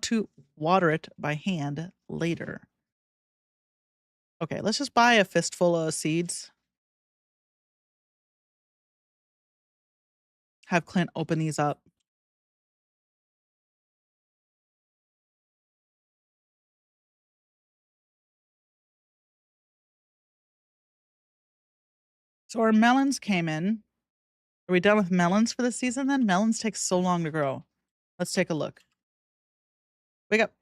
to water it by hand later. Okay, let's just buy a fistful of seeds. Have Clint open these up. So our melons came in. Are we done with melons for the season then? Melons take so long to grow. Let's take a look. We got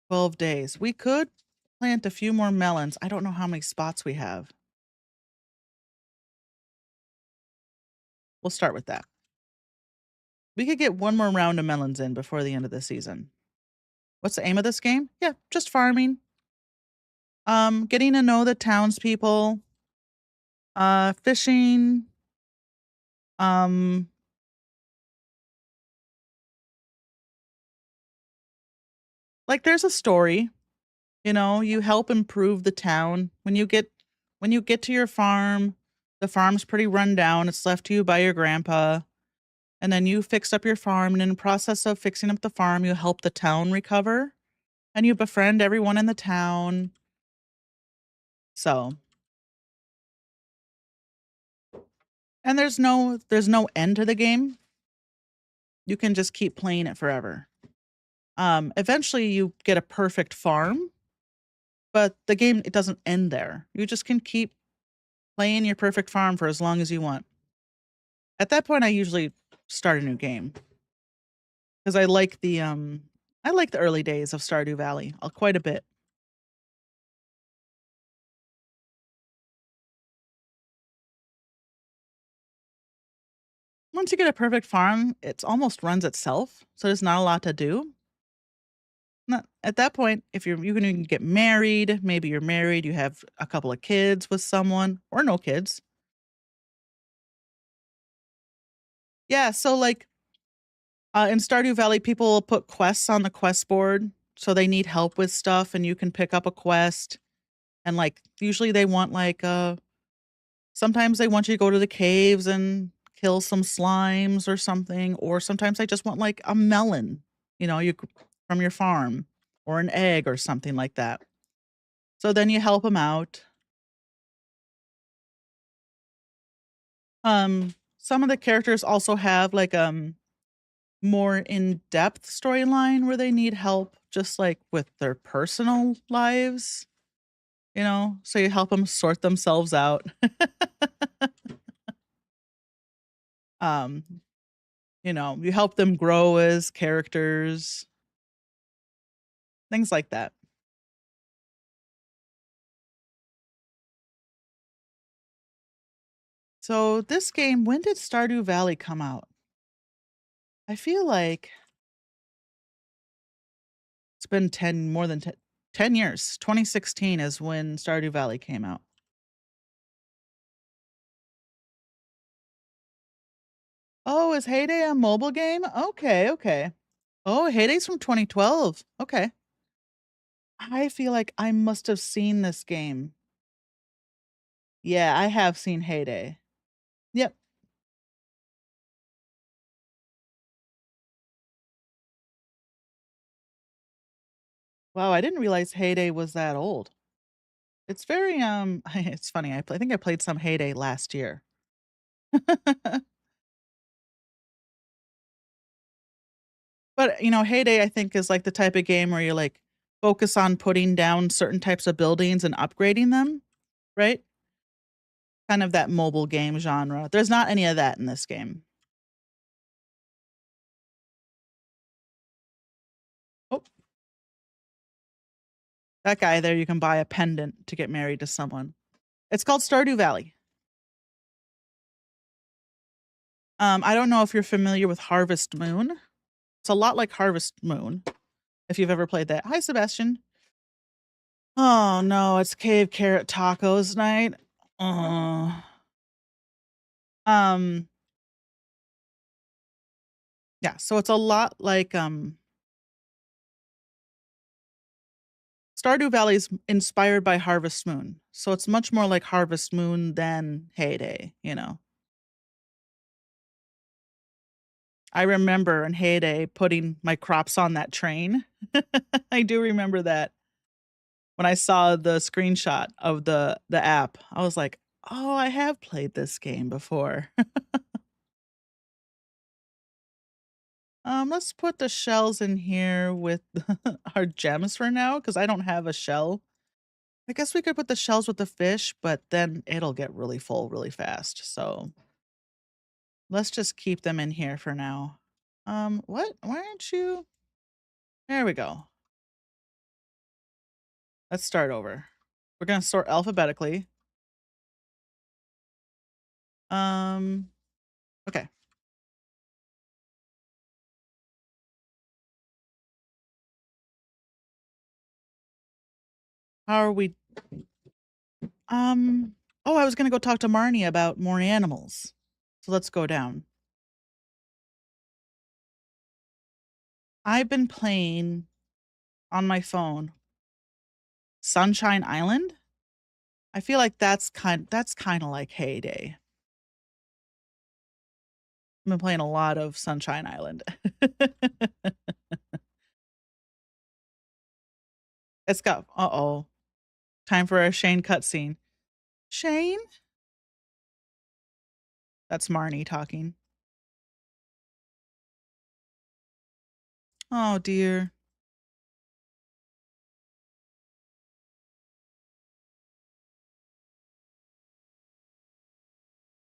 12 days. We could plant a few more melons. I don't know how many spots we have. We'll start with that. We could get one more round of melons in before the end of the season. What's the aim of this game? Yeah, just farming. Getting to know the townspeople, fishing, um, like there's a story, you help improve the town. When you get to your farm, the farm's pretty run down. It's left to you by your grandpa. And then you fix up your farm, and in the process of fixing up the farm, you help the town recover and you befriend everyone in the town. So, and there's no end to the game. You can just keep playing it forever. Eventually you get a perfect farm, but the game it doesn't end there. You just can keep playing your perfect farm for as long as you want. At that point I usually start a new game because I like the early days of Stardew Valley quite a bit. Once you get a perfect farm, it's almost runs itself, so there's not a lot to do. Not at that point, if you can even get married, maybe you're married, you have a couple of kids with someone or no kids. Yeah, so, like, in Stardew Valley, people will put quests on the quest board, so they need help with stuff, and you can pick up a quest, and, like, usually they want, like, sometimes they want you to go to the caves and kill some slimes or something, or sometimes they just want, like, a melon, you from your farm, or an egg or something like that. So then you help them out. Some of the characters also have, like, more in-depth storyline where they need help just, like, with their personal lives, so you help them sort themselves out. Um, you help them grow as characters, things like that. So this game, when did Stardew Valley come out? I feel like it's been 10 more than 10 years. 2016 is when Stardew Valley came out. Oh, is Heyday a mobile game? Okay, okay. Oh, Heyday's from 2012. Okay. I feel like I must have seen this game. Yeah, I have seen Heyday. Yep. Wow, I didn't realize Heyday was that old. It's very it's funny. I think I played some Heyday last year. But, Heyday I think is like the type of game where you like focus on putting down certain types of buildings and upgrading them, right? Kind of that mobile game genre. There's not any of that in this game. Oh, that guy there, you can buy a pendant to get married to someone. It's called Stardew Valley. I don't know if you're familiar with Harvest Moon. It's a lot like Harvest Moon, if you've ever played that. Hi, Sebastian. Oh no, it's cave carrot tacos night. Uh, um, yeah, so it's a lot like Stardew Valley's inspired by Harvest Moon. So it's much more like Harvest Moon than Heyday. I remember in Heyday putting my crops on that train. I do remember that. When I saw the screenshot of the app, I was like, "Oh, I have played this game before." Let's put the shells in here with our gems for now, because I don't have a shell. I guess we could put the shells with the fish, but then it'll get really full really fast. So let's just keep them in here for now. What? Why aren't you? There we go. Let's start over. We're gonna sort alphabetically. Um, okay. How are we? Um, oh, I was gonna go talk to Marnie about more animals. So let's go down. I've been playing on my phone Sunshine Island. I feel like that's kinda like Heyday. I've been playing a lot of Sunshine Island. It's got uh-oh, time for a Shane cutscene. Shane? That's Marnie talking. Oh, dear.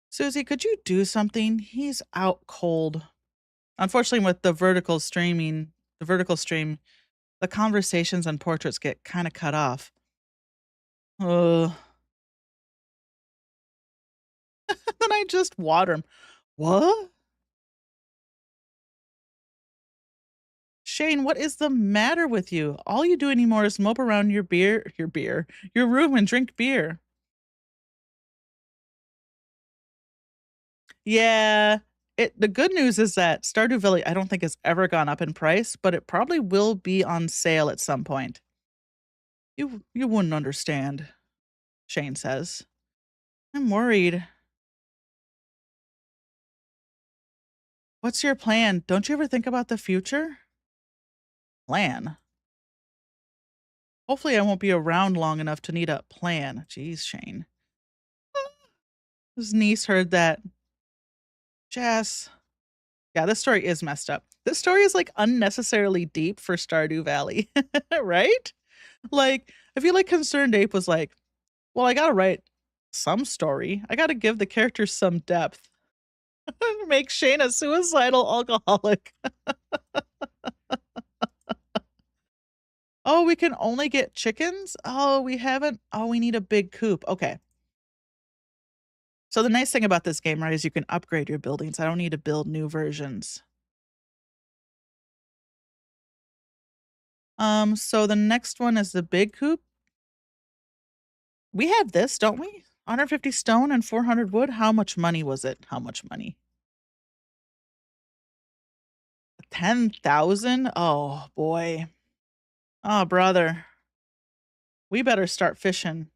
Susie, could you do something? He's out cold. Unfortunately, with the vertical stream, the conversations and portraits get kinda cut off. Ugh. Then I just water him. "What? Shane, what is the matter with you? All you do anymore is mope around your room and drink beer." Yeah. The good news is that Stardew Valley I don't think has ever gone up in price, but it probably will be on sale at some point. You wouldn't understand, Shane says. I'm worried. What's your plan? Don't you ever think about the future? Plan? Hopefully I won't be around long enough to need a plan. Jeez, Shane. His niece heard that. Jess. Yeah, this story is messed up. This story is like unnecessarily deep for Stardew Valley, right? Like, I feel like Concerned Ape was like, well, I gotta write some story. I gotta give the characters some depth. Make Shane a suicidal alcoholic. Oh, we can only get chickens? Oh, we haven't. Oh, we need a big coop. Okay. So the nice thing about this game, right, is you can upgrade your buildings. I don't need to build new versions. So the next one is the big coop. We have this, don't we? 150 stone and 400 wood. How much money was it? How much money? 10,000? Oh, boy. Oh, brother. We better start fishing.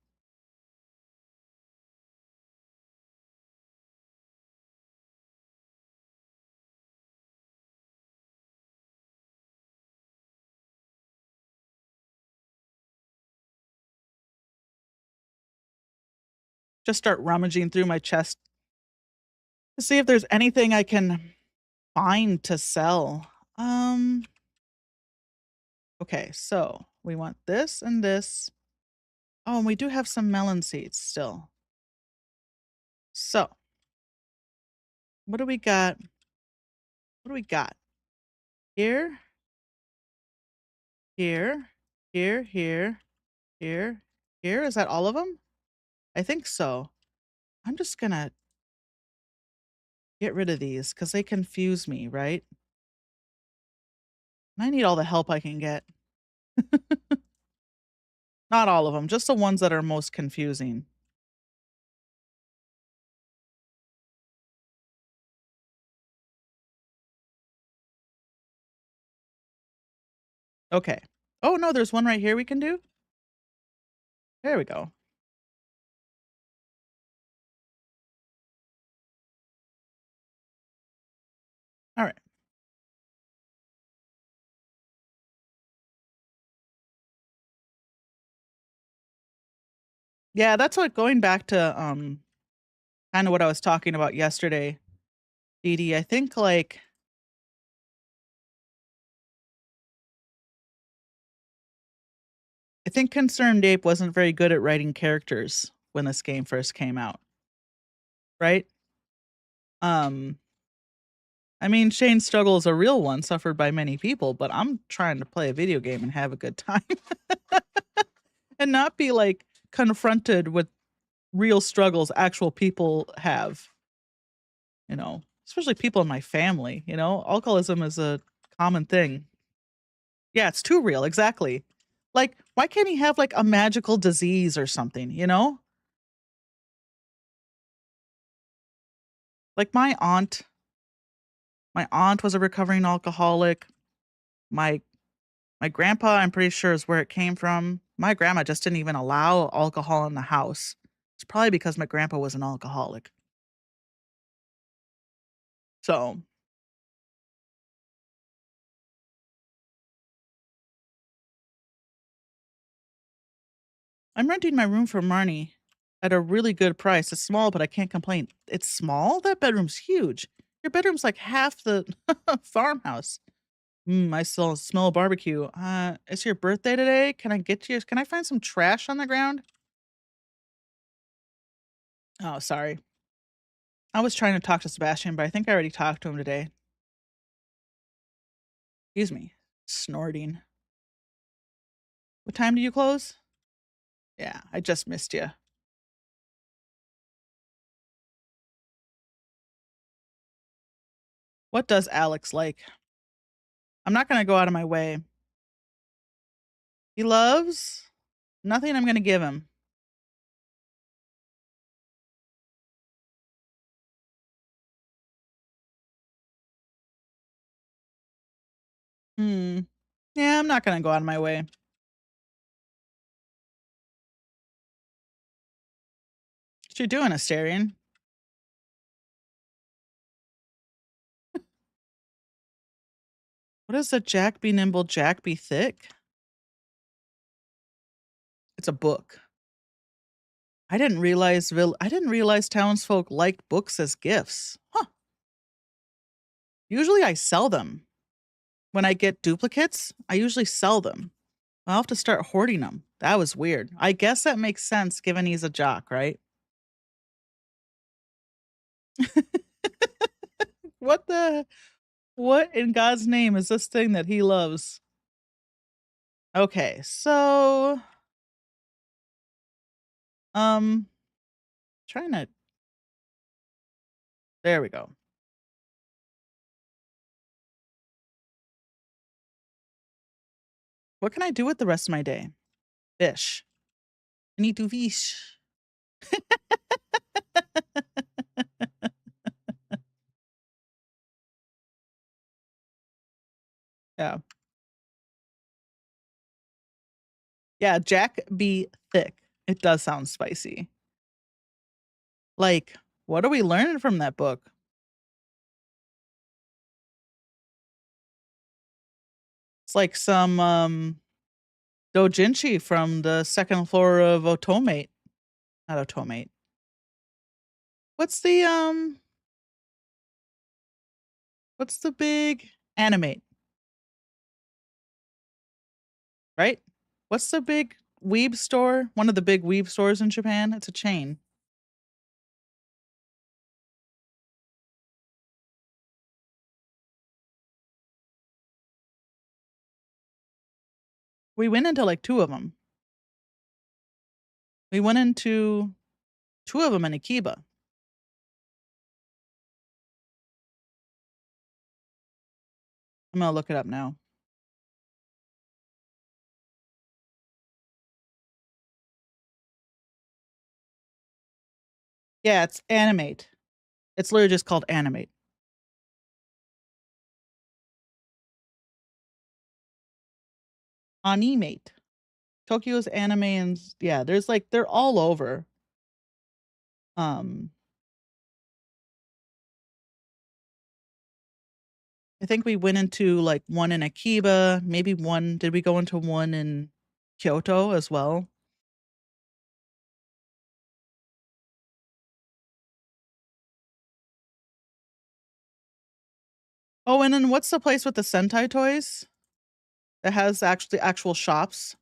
Just start rummaging through my chest to see if there's anything I can find to sell. Okay, so we want this and this. Oh, and we do have some melon seeds still. So, what do we got? What do we got? Here, here, here, here, here, here. Is that all of them? I think so. I'm just gonna get rid of these because they confuse me, right? And I need all the help I can get. Not all of them, just the ones that are most confusing. Okay. Oh, no, there's one right here we can do. There we go. All right. Yeah, that's what going back to kind of what I was talking about yesterday, Dee Dee. I think Concerned Ape wasn't very good at writing characters when this game first came out, right? Um, I mean, Shane's struggle is a real one, suffered by many people, but I'm trying to play a video game and have a good time and not be like confronted with real struggles actual people have, especially people in my family, alcoholism is a common thing. Yeah, it's too real, exactly. Like, why can't he have like a magical disease or something? Like my aunt was a recovering alcoholic. My my grandpa, I'm pretty sure is where it came from. My grandma just didn't even allow alcohol in the house. It's probably because my grandpa was an alcoholic. So, I'm renting my room for Marnie at a really good price. It's small, but I can't complain. It's small? That bedroom's huge. Your bedroom's like half the farmhouse. I still smell barbecue. It's your birthday today. Can I find some trash on the ground? Oh, sorry. I was trying to talk to Sebastian, but I think I already talked to him today. Excuse me. Snorting. What time do you close? Yeah, I just missed you. What does Alex like? I'm not gonna go out of my way. He loves nothing I'm gonna give him. Yeah, I'm not gonna go out of my way. What you doing, Asterion? What is a Jack be nimble, Jack be thick? It's a book. I didn't realize townsfolk liked books as gifts. Huh. Usually I sell them. When I get duplicates, I usually sell them. I'll have to start hoarding them. That was weird. I guess that makes sense given he's a jock, right? What the what in God's name is this thing that he loves? Okay, so um trying to there we go. What can I do with the rest of my day? Fish. I need to fish. Yeah. Yeah, Jack be thick. It does sound spicy. Like, what are we learning from that book? It's like some dojinshi from the second floor of Otomate. Not Otomate. What's the what's the big animate, right? What's the big weeb store? One of the big weeb stores in Japan? It's a chain. We went into like two of them. We went into two of them in Akiba. I'm gonna look it up now. Yeah, it's animate. It's literally just called animate. Animate. Tokyo's anime and yeah, there's like they're all over. Um I think we went into like one in Akiba, maybe one did we go into one in Kyoto as well? Oh, and then what's the place with the Sentai toys that has actually actual shops?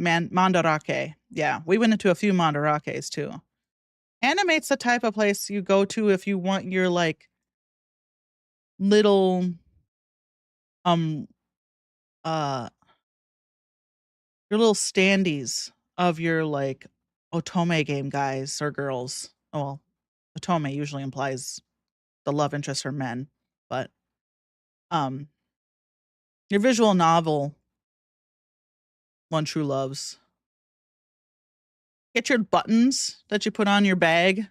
Mandarake. Yeah, we went into a few Mandarakes too. Animate's the type of place you go to if you want your like little um uh your little standees of your like otome game guys or girls. Oh, well, otome usually implies the love interest are men, but um your visual novel one true loves. Get your buttons that you put on your bag,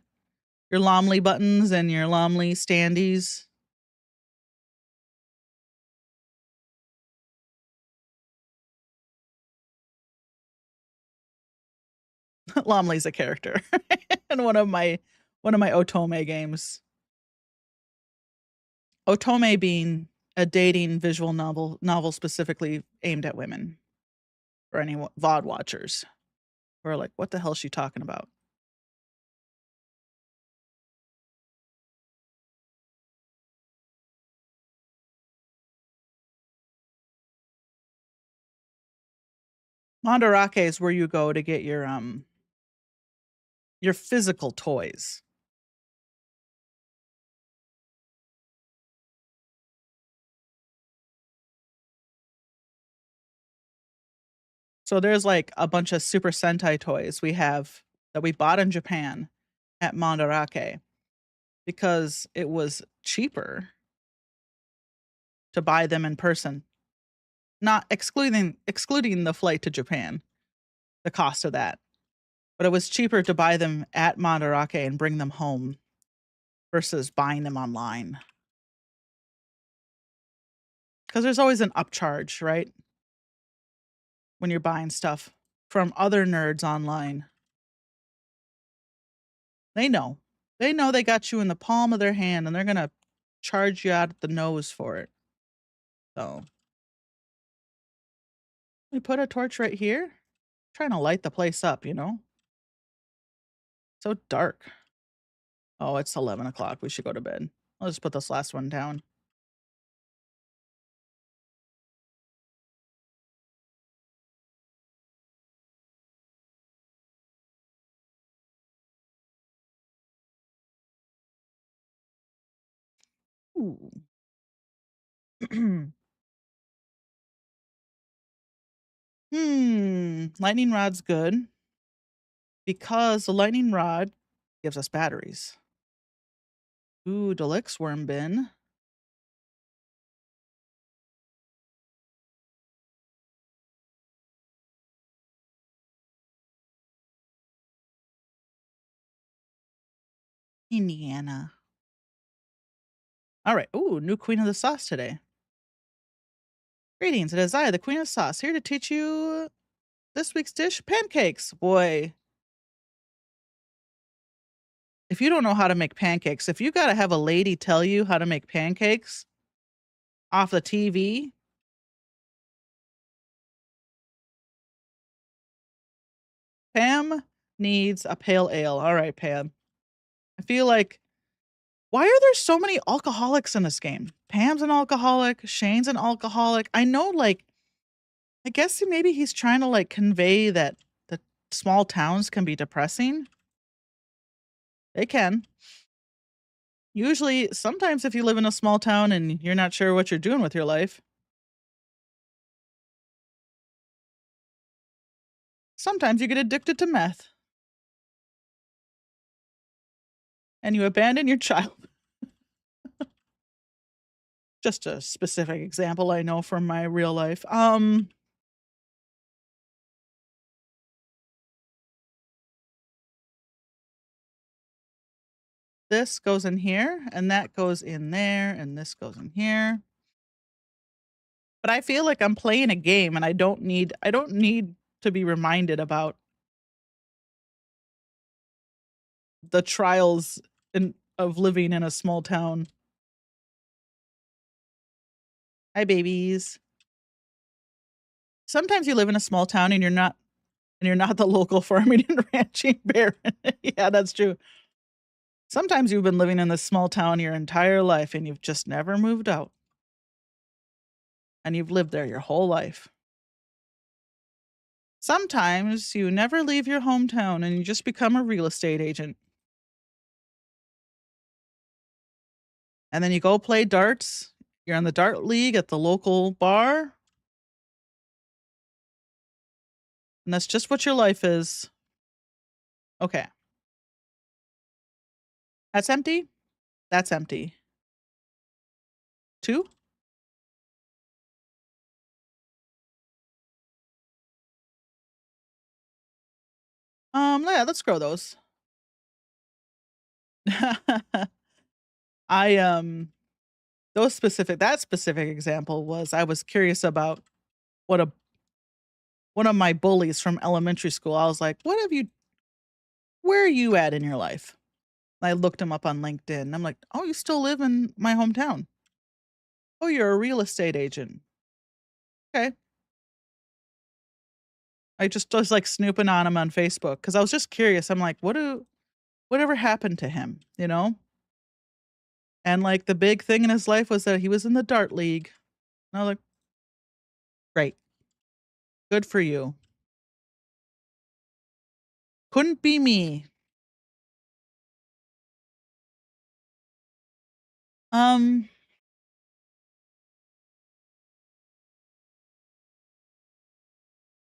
your Lomley buttons and your Lomley standees. Lomley's a character in one of my otome games. Otome being a dating visual novel specifically aimed at women for any VOD watchers who are like, what the hell is she talking about? Mandarake is where you go to get your physical toys. So there's like a bunch of Super Sentai toys we have that we bought in Japan at Mandarake because it was cheaper to buy them in person, not excluding the flight to Japan, the cost of that. But it was cheaper to buy them at Mandarake and bring them home versus buying them online. Because there's always an upcharge, right? When you're buying stuff from other nerds online. They know. They know they got you in the palm of their hand and they're gonna charge you out the nose for it. So we put a torch right here. Trying to light the place up, you know? So dark. Oh, it's 11 o'clock. We should go to bed. I'll just put this last one down. Ooh. Lightning rod's good because the lightning rod gives us batteries. Ooh, deluxe worm bin. Indiana. All right. Ooh, new queen of the sauce today. Greetings. It is I, the queen of sauce, here to teach you this week's dish, pancakes. Boy, if you don't know how to make pancakes, if you got to have a lady tell you how to make pancakes off the TV, Pam needs a pale ale. All right, Pam. I feel like, why are there so many alcoholics in this game? Pam's an alcoholic. Shane's an alcoholic. I know, like, I guess maybe he's trying to like convey that the small towns can be depressing. They can. Usually, sometimes if you live in a small town and you're not sure what you're doing with your life, sometimes you get addicted to meth and you abandon your child. Just a specific example I know from my real life. This goes in here, and that goes in there, and this goes in here. But I feel like I'm playing a game and I don't need to be reminded about the trials of living in a small town. Hi, babies. Sometimes you live in a small town and you're not the local farming and ranching baron. Yeah, that's true. Sometimes you've been living in this small town your entire life and you've just never moved out. And you've lived there your whole life. Sometimes you never leave your hometown and you just become a real estate agent. And then you go play darts. You're in the dart league at the local bar. And that's just what your life is. Okay. That's empty. That's empty. 2? Yeah, let's grow those. I, that specific example was I was curious about what a one of my bullies from elementary school. I was like, where are you at in your life?" I looked him up on LinkedIn. I'm like, "Oh, you still live in my hometown. Oh, you're a real estate agent. Okay." I just was like snooping on him on Facebook because I was just curious. I'm like, whatever happened to him, you know? And like the big thing in his life was that he was in the dart league. And I was like, great, good for you. Couldn't be me. Um,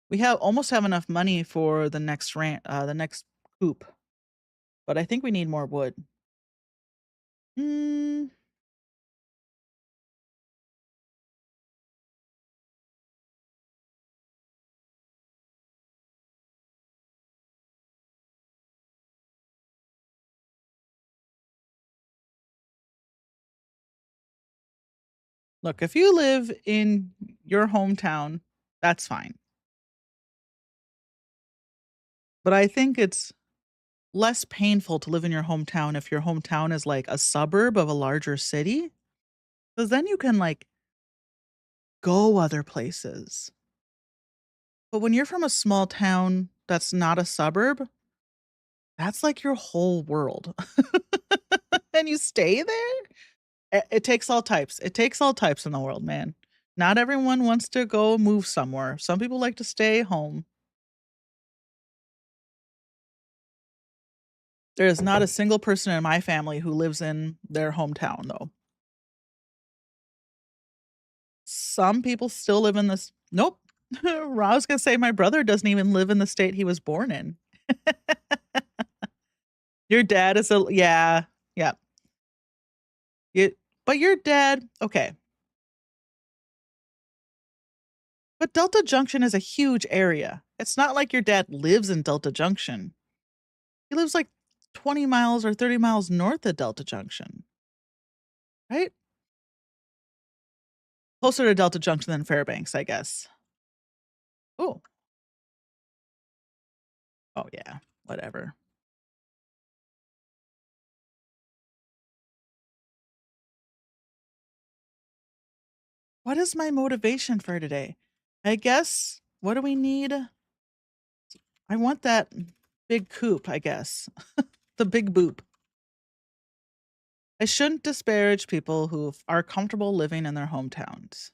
we almost have enough money for the next coop, but I think we need more wood. Mm, Look, if you live in your hometown, that's fine. But I think it's less painful to live in your hometown if your hometown is like a suburb of a larger city, because then you can like go other places. But when you're from a small town that's not a suburb, that's like your whole world. And you stay there? It takes all types. It takes all types in the world, man. Not everyone wants to go move somewhere. Some people like to stay home. There is not a single person in my family who lives in their hometown, though. Some people still live in this. Nope. I was gonna say my brother doesn't even live in the state he was born in. Your dad is a yeah, yeah. You, but your dad, okay. But Delta Junction is a huge area. It's not like your dad lives in Delta Junction. He lives like 20 miles or 30 miles north of Delta Junction, right? Closer to Delta Junction than Fairbanks, I guess. Oh, oh yeah, whatever. What is my motivation for today? I guess, what do we need? I want that big coop, I guess. The big boop. I shouldn't disparage people who are comfortable living in their hometowns.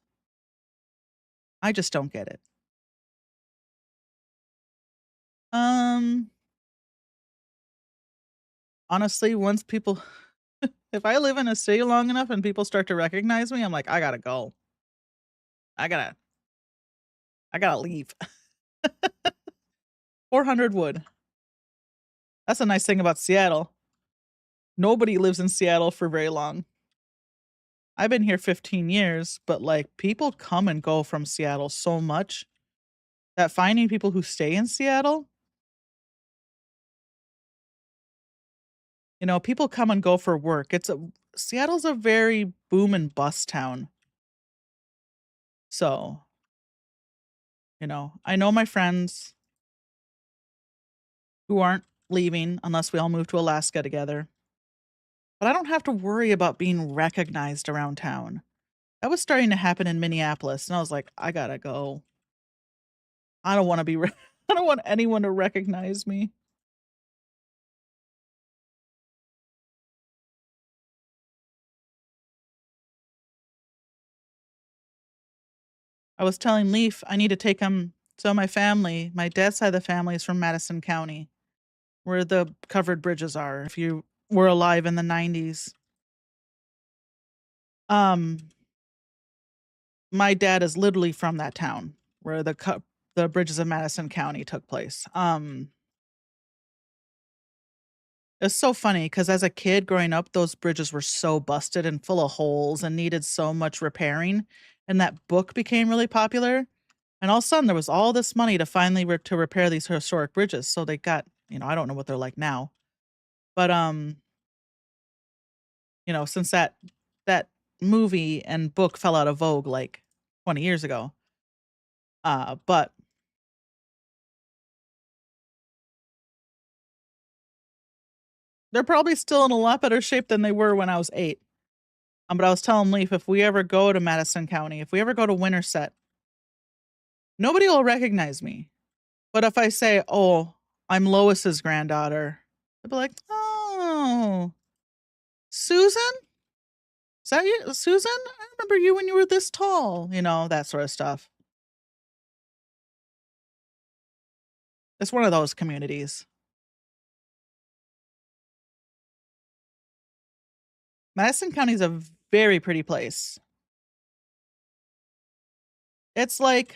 I just don't get it. Um, honestly, once people if I live in a city long enough and people start to recognize me, I'm like, I gotta go. I gotta I gotta leave. 400 wood. That's a nice thing about Seattle. Nobody lives in Seattle for very long. I've been here 15 years, but like people come and go from Seattle so much that finding people who stay in Seattle, people come and go for work. Seattle's a very boom and bust town. So, I know my friends who aren't leaving unless we all move to Alaska together. But I don't have to worry about being recognized around town. That was starting to happen in Minneapolis, and I was like, I gotta go. I don't want to be. I don't want anyone to recognize me. I was telling Leaf I need to take him. So my dad's side of the family is from Madison County, where the covered bridges are. If you were alive in the 90s, um, my dad is literally from that town where the bridges of Madison County took place. It's so funny because as a kid growing up, those bridges were so busted and full of holes and needed so much repairing. And that book became really popular. And all of a sudden, there was all this money to finally to repair these historic bridges. So they got, I don't know what they're like now, but since that movie and book fell out of vogue like 20 years ago, but they're probably still in a lot better shape than they were when I was 8. But I was telling Leaf if we ever go to Madison County, if we ever go to Winterset, nobody will recognize me. But if I say, "Oh, I'm Lois's granddaughter," they'll be like, "Oh, Susan? Is that you, Susan? I remember you when you were this tall." That sort of stuff. It's one of those communities. Madison County is a very pretty place. It's like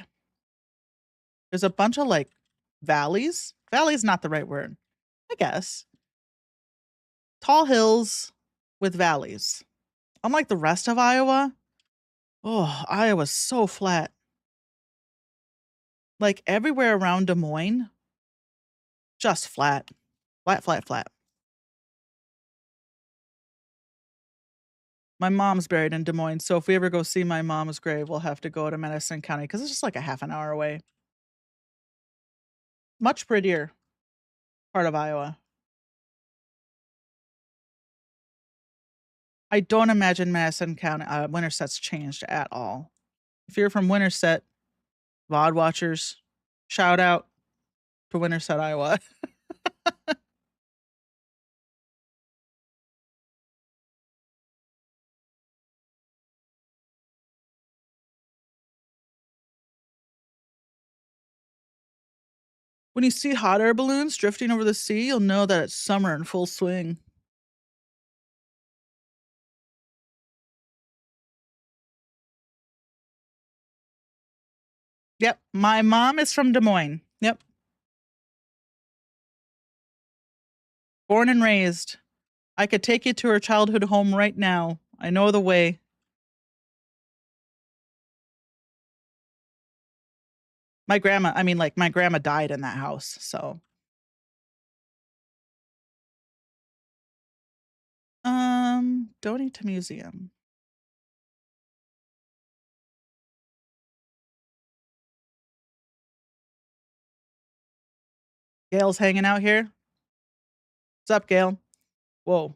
there's a bunch of like valleys. Valley is not the right word, I guess. Tall hills with valleys. Unlike the rest of Iowa, oh, Iowa's so flat. Like everywhere around Des Moines, just flat. Flat, flat, flat. My mom's buried in Des Moines, so if we ever go see my mom's grave, we'll have to go to Madison County because it's just like a half an hour away. Much prettier part of Iowa. I don't imagine Madison County Winterset's changed at all. If you're from Winterset, VOD watchers, shout out to Winterset, Iowa. When you see hot air balloons drifting over the sea, you'll know that it's summer in full swing. Yep, my mom is from Des Moines. Yep, born and raised. I could take you to her childhood home right now. I know the way. My grandma my grandma died in that house, so donate to museum. Gail's hanging out here. What's up, Gail? Whoa.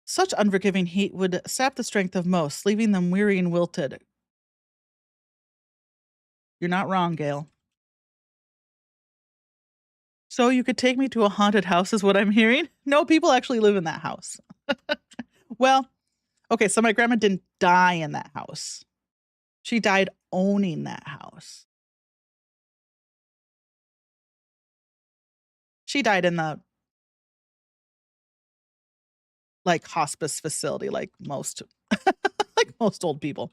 Such unforgiving heat would sap the strength of most, leaving them weary and wilted. You're not wrong, Gail. So you could take me to a haunted house is what I'm hearing? No, people actually live in that house. Well, okay, so my grandma didn't die in that house. She died owning that house. She died in the like hospice facility like most like most old people.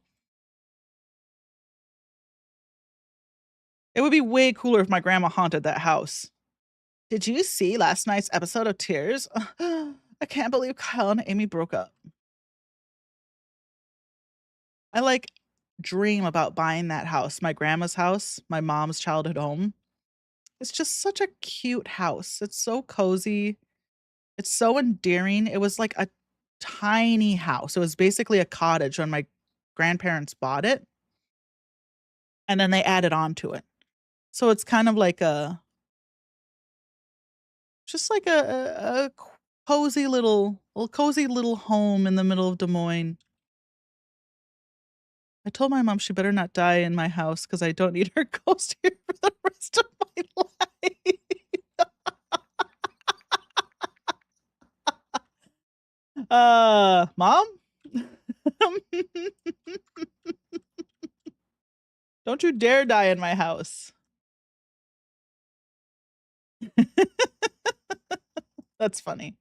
It would be way cooler if my grandma haunted that house. Did you see last night's episode of Tears? I can't believe Kyle and Amy broke up. I like dream about buying that house, my grandma's house, my mom's childhood home. It's just such a cute house. It's so cozy. It's so endearing. It was like a tiny house. It was basically a cottage when my grandparents bought it, and then they added on to it. So it's kind of like a just like a cozy little home in the middle of Des Moines. I told my mom she better not die in my house because I don't need her ghost here for the rest of my life. Mom? Don't you dare die in my house. That's funny.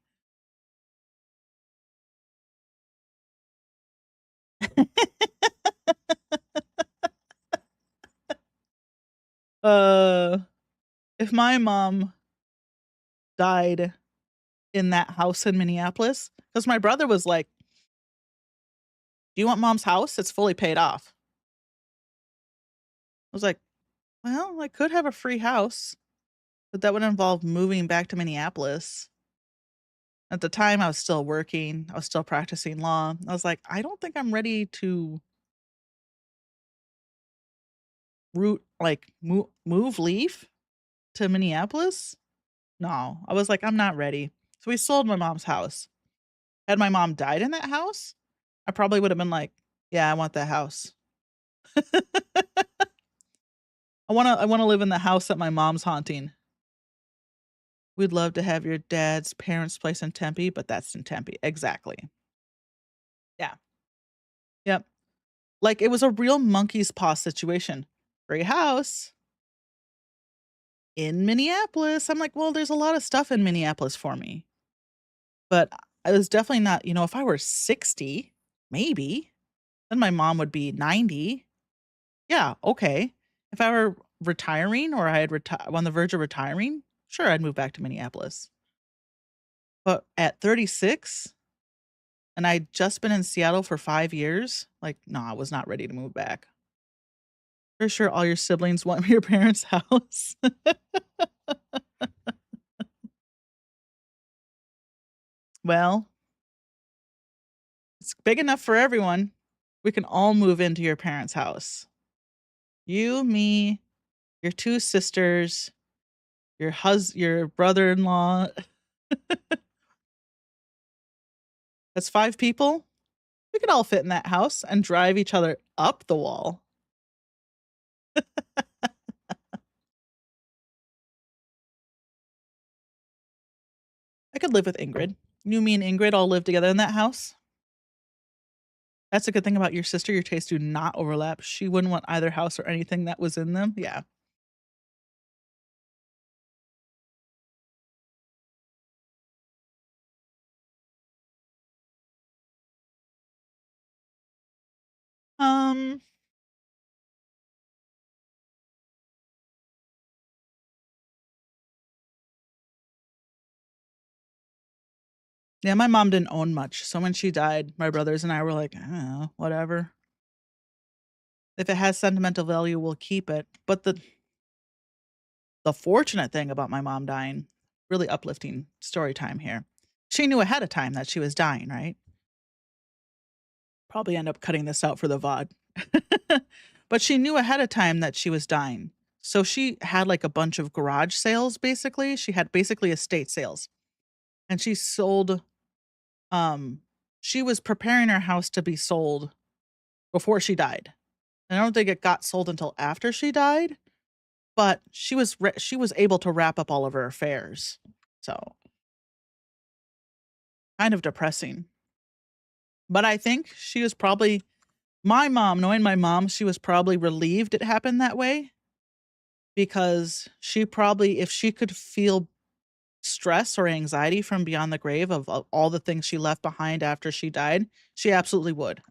Uh, if my mom died in that house in Minneapolis, because my brother was like, "Do you want mom's house? It's fully paid off." I was like, "Well, I could have a free house, but that would involve moving back to Minneapolis." At the time, I was still working. I was still practicing law. I was like, "I don't think I'm ready to leave to Minneapolis." No, I was like, "I'm not ready." So we sold my mom's house. Had my mom died in that house, I probably would have been like, "Yeah, I want that house." I wanna live in the house that my mom's haunting. We'd love to have your dad's parents' place in Tempe, but that's in Tempe. Exactly. Yeah. Yep. Like, it was a real monkey's paw situation. Free house in Minneapolis. I'm like, "Well, there's a lot of stuff in Minneapolis for me." But I was definitely not if I were 60, maybe, then my mom would be 90. Yeah, okay. If I were retiring or I had on the verge of retiring, sure, I'd move back to Minneapolis. But at 36 and I'd just been in Seattle for 5 years, like, no, I was not ready to move back. For sure all your siblings want your parents' house. Well, big enough for everyone. We can all move into your parents' house. You, me, your 2 sisters, your brother-in-law. That's 5 people. We could all fit in that house and drive each other up the wall. I could live with Ingrid. You, me, and Ingrid all live together in that house. That's a good thing about your sister. Your tastes do not overlap. She wouldn't want either house or anything that was in them. Yeah. Um, yeah, my mom didn't own much. So when she died, my brothers and I were like, I don't know, whatever. If it has sentimental value, we'll keep it. But the fortunate thing about my mom dying, really uplifting story time here. She knew ahead of time that she was dying, right? Probably end up cutting this out for the VOD. But she knew ahead of time that she was dying. So she had like a bunch of garage sales basically. She had basically estate sales. And she sold um she was preparing her house to be sold before she died. And I don't think it got sold until after she died, but she was able to wrap up all of her affairs. So, kind of depressing. But I think she was probably my mom, knowing my mom, she was probably relieved it happened that way because she probably if she could feel stress or anxiety from beyond the grave of all the things she left behind after she died, she absolutely would.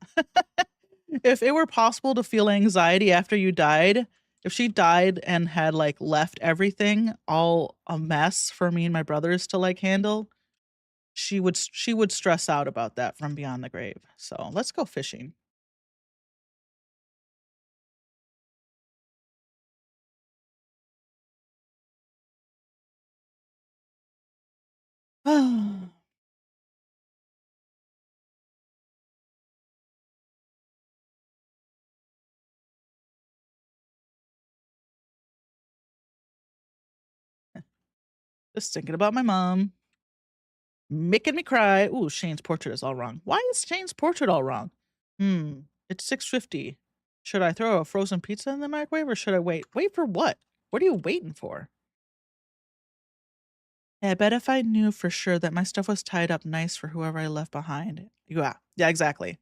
If it were possible to feel anxiety after you died, if she died and had, like, left everything all a mess for me and my brothers to, like, handle, she would stress out about that from beyond the grave. So, let's go fishing. Just thinking about my mom, making me cry. Ooh, Shane's portrait is all wrong. Why is Shane's portrait all wrong? Hmm, it's 6:50. Should I throw a frozen pizza in the microwave or should I wait? Wait for what? What are you waiting for? Yeah, I bet if I knew for sure that my stuff was tied up nice for whoever I left behind. Yeah. Yeah, exactly.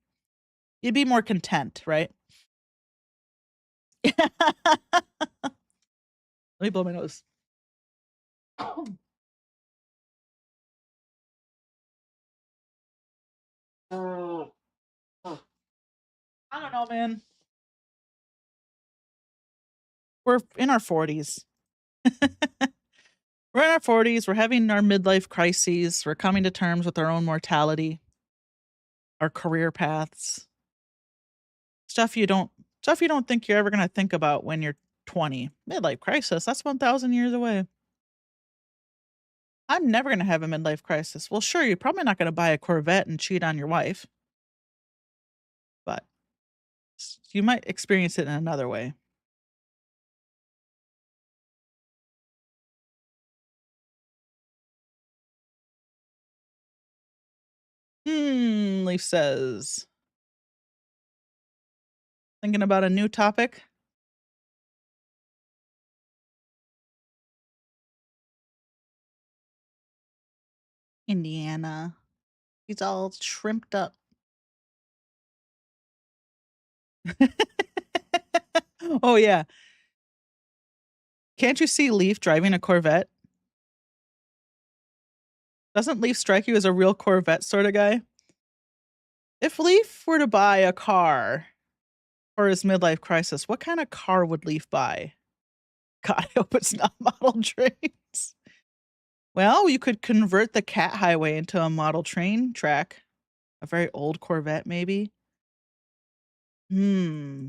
You'd be more content, right? Let me blow my nose. I don't know, man. We're in our 40s. We're in our 40s. We're having our midlife crises. We're coming to terms with our own mortality, our career paths, stuff you don't stuff you don't think you're ever gonna think about when you're 20. Midlife crisis, that's 1,000 years away. I'm never gonna have a midlife crisis. Well, sure, you're probably not gonna buy a Corvette and cheat on your wife, but you might experience it in another way. Leaf says, thinking about a new topic? Indiana. He's all shrimped up. Oh, yeah. Can't you see Leaf driving a Corvette? Doesn't Leaf strike you as a real Corvette sort of guy? If Leaf were to buy a car for his midlife crisis, what kind of car would Leaf buy? God, I hope it's not model trains. Well, you could convert the cat highway into a model train track. A very old Corvette, maybe. Hmm.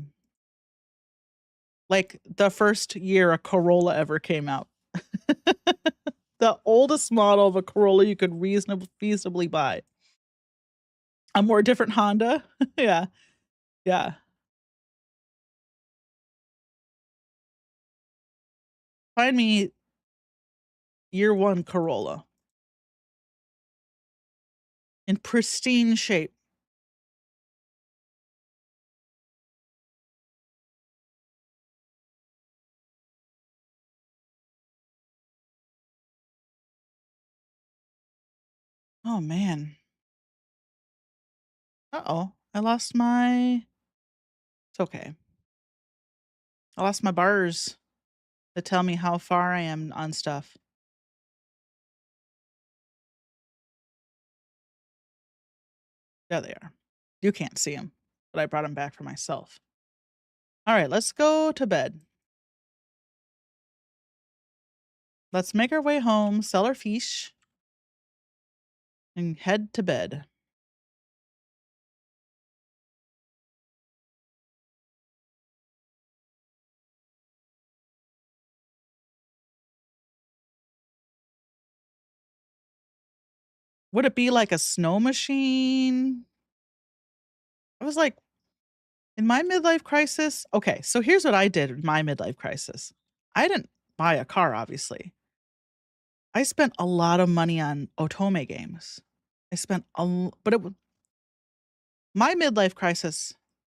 Like the first year a Corolla ever came out. The oldest model of a Corolla you could reasonably feasibly buy. A more different Honda. Yeah, yeah. Find me year 1 Corolla in pristine shape. Oh, man. Uh-oh, I lost my it's okay. I lost my bars that tell me how far I am on stuff. There they are. You can't see them, but I brought them back for myself. Alright, let's go to bed. Let's make our way home, sell our fish, and head to bed. Would it be like a snow machine? I was like, in my midlife crisis okay, so here's what I did in my midlife crisis. I didn't buy a car, obviously. I spent a lot of money on otome games. I spent a l but it w my midlife crisis,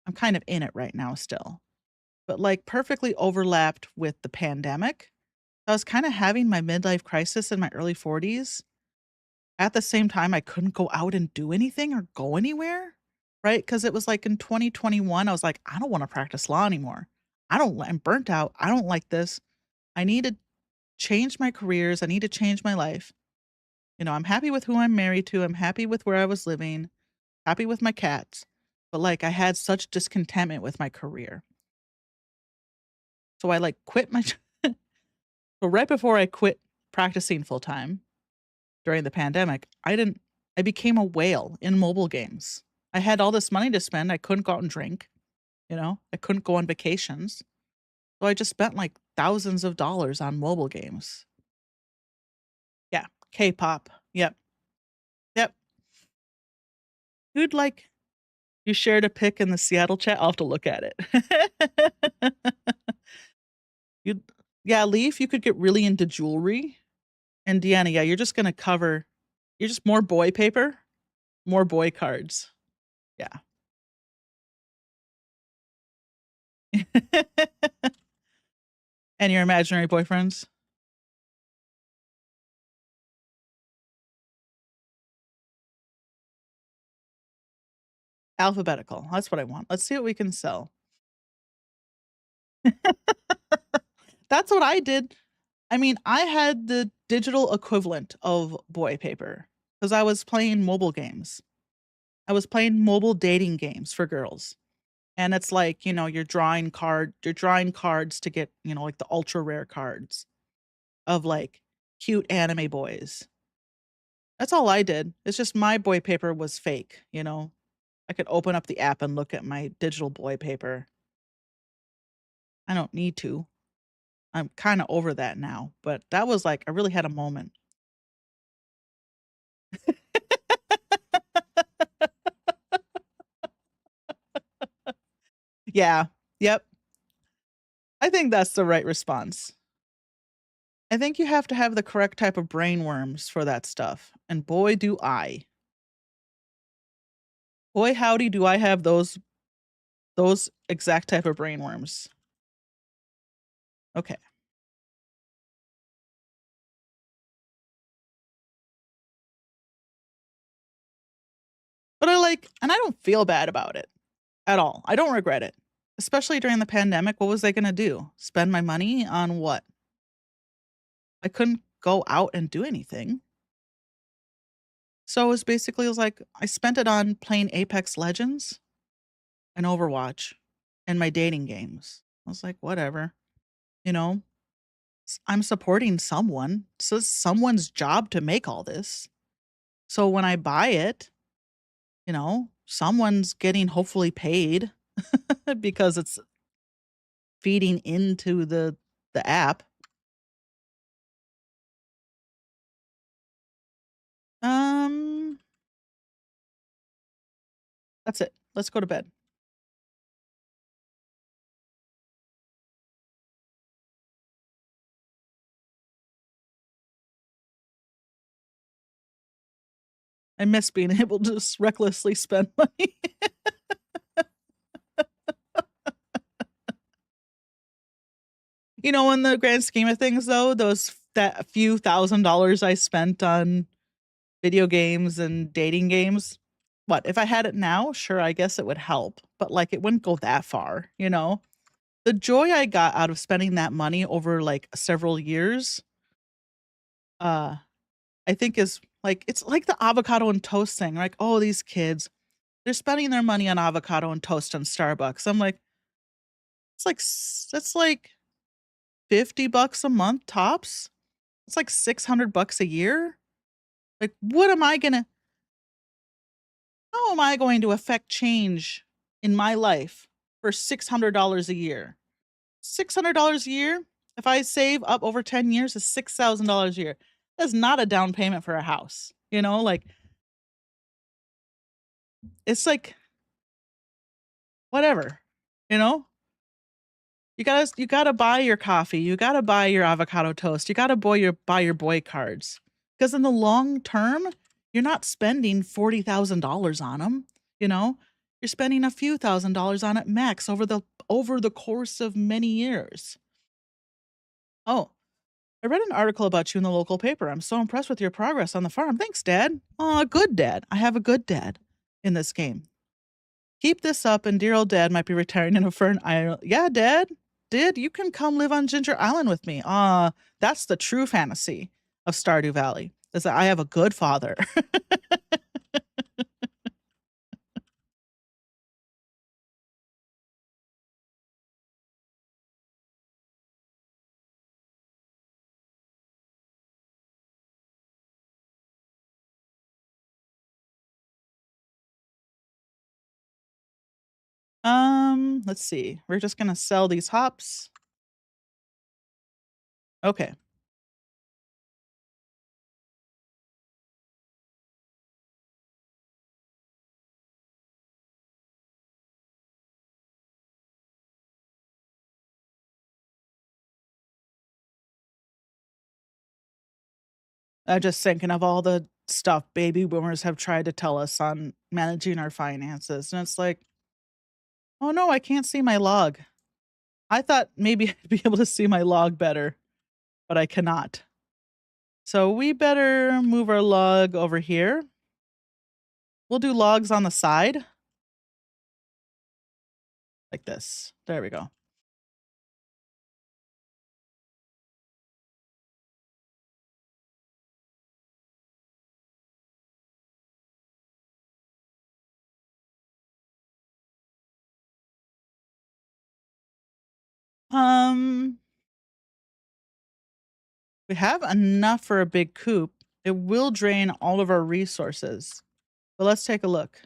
I'm kind of in it right now still, but, like, perfectly overlapped with the pandemic. I was kinda having my midlife crisis in my early 40s. At the same time, I couldn't go out and do anything or go anywhere, right? Because it was, like, in 2021, I was like, "I don't wanna practice law anymore. I'm burnt out. I don't like this. I need to change my careers. I need to change my life." You know, I'm happy with who I'm married to. I'm happy with where I was living, happy with my cats, but, like, I had such discontentment with my career. So I, like, quit my so right before I quit practicing full time during the pandemic, I became a whale in mobile games. I had all this money to spend, I couldn't go out and drink, you know? I couldn't go on vacations. So I just spent, like, thousands of dollars on mobile games. Yeah, K-pop. Yep, yep. Dude, like you shared a pic in the Seattle chat, I'll have to look at it. You'd yeah, Leaf, you could get really into jewelry. And Deanna, yeah, you're just more boy paper, more boy cards. Yeah. And your imaginary boyfriends? Alphabetical, that's what I want. Let's see what we can sell. That's what I did. I mean, I had the digital equivalent of boy paper because I was playing mobile games. I was playing mobile dating games for girls. And it's like, you know, you're drawing cards to get, you know, like the ultra rare cards of like cute anime boys. That's all I did. It's just my boy paper was fake, you know. I could open up the app and look at my digital boy paper. I don't need to. I'm kind of over that now, but that was like I really had a moment. Yeah. Yep. I think that's the right response. I think you have to have the correct type of brainworms for that stuff, and boy, do I. Boy, howdy, do I have those exact type of brainworms. Okay. But I don't feel bad about it at all. I don't regret it. Especially during the pandemic, what was I gonna do? Spend my money on what? I couldn't go out and do anything. So it was like I spent it on playing Apex Legends and Overwatch and my dating games. I was like, whatever, you know, I'm supporting someone. So it's someone's job to make all this. So when I buy it, you know, someone's getting hopefully paid because it's feeding into the app. Um That's it. Let's go to bed. I miss being able to just recklessly spend money. You know, in the grand scheme of things, though, that few $1,000s I spent on video games and dating games, what if I had it now? Sure, I guess it would help, but like it wouldn't go that far, you know? The joy I got out of spending that money over like several years, uh, I think is like it's like the avocado and toast thing. Like, oh, these kids, they're spending their money on avocado and toast on Starbucks. I'm like, that's like $50 a month tops. It's like $600 a year. Like, how am I going to affect change in my life for $600 a year? $600 a year, if I save up over 10 years, is $6,000 a year. That's not a down payment for a house. You know, like it's like whatever, you know? You gotta buy your coffee, you gotta buy your avocado toast, you gotta buy your boy cards. Because in the long term, you're not spending $40,000 on them, you know? You're spending a few $1,000s on it max over the course of many years. Oh, I read an article about you in the local paper. I'm so impressed with your progress on the farm. Thanks, Dad. Aw, good dad. I have a good dad in this game. Keep this up, and dear old dad might be retiring in a fern island. Yeah, Dad. Dad, you can come live on Ginger Island with me. That's the true fantasy of Stardew Valley. Is that I have a good father. Let's see. We're just gonna sell these hops. Okay. Just thinking of all the stuff baby boomers have tried to tell us on managing our finances, and it's like, oh no, I can't see my log. I thought maybe I'd be able to see my log better, but I cannot. So we better move our log over here. We'll do logs on the side like this. There we go. Um, we have enough for a big coop. It will drain all of our resources, but let's take a look.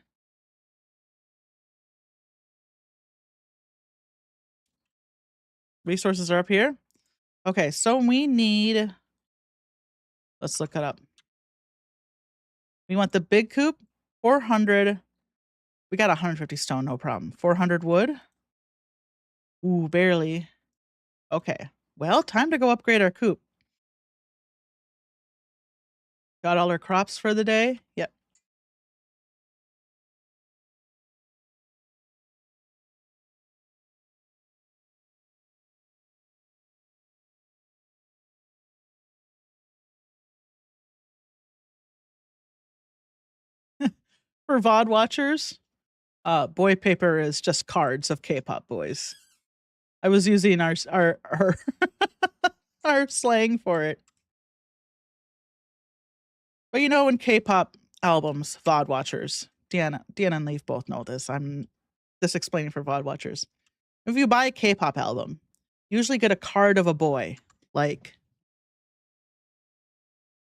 Resources are up here. Okay, so we need, let's look it up. We want the big coop, 400. We got 150 stone, no problem. 400 wood. Ooh, barely. Okay. Well, time to go upgrade our coop. Got all our crops for the day? Yep. For VOD watchers, boy paper is just cards of K-pop boys. I was using our our slang for it. But you know, in K-pop albums, VOD watchers, Deanna and Leaf both know this. I'm just explaining for VOD watchers. If you buy a K-pop album, you usually get a card of a boy. Like,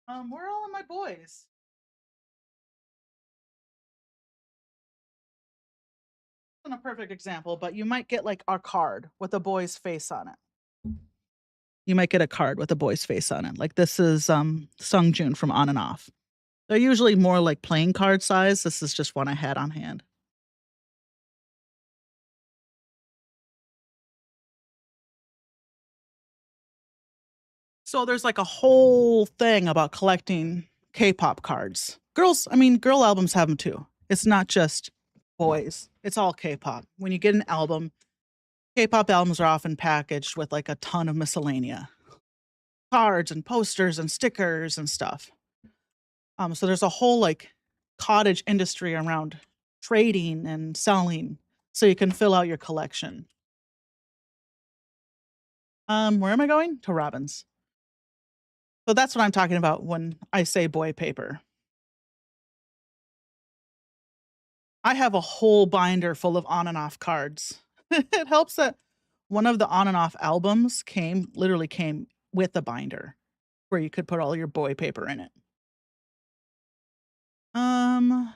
where are all of my boys? Not a perfect example, but you might get like a card with a boy's face on it. You might get a card with a boy's face on it. Like this is Sungjoon from On and Off. They're usually more like playing card size. This is just one I had on hand. So there's like a whole thing about collecting K-pop cards. Girl albums have them too. It's not just boys. It's all K-pop. When you get an album, K-pop albums are often packaged with like a ton of miscellanea. Cards and posters and stickers and stuff. So there's a whole like cottage industry around trading and selling so you can fill out your collection. Where am I going? To Robin's. So that's what I'm talking about when I say boy paper. I have a whole binder full of on and off cards. It helps that one of the on and off albums literally came with a binder where you could put all your boy paper in it. Um,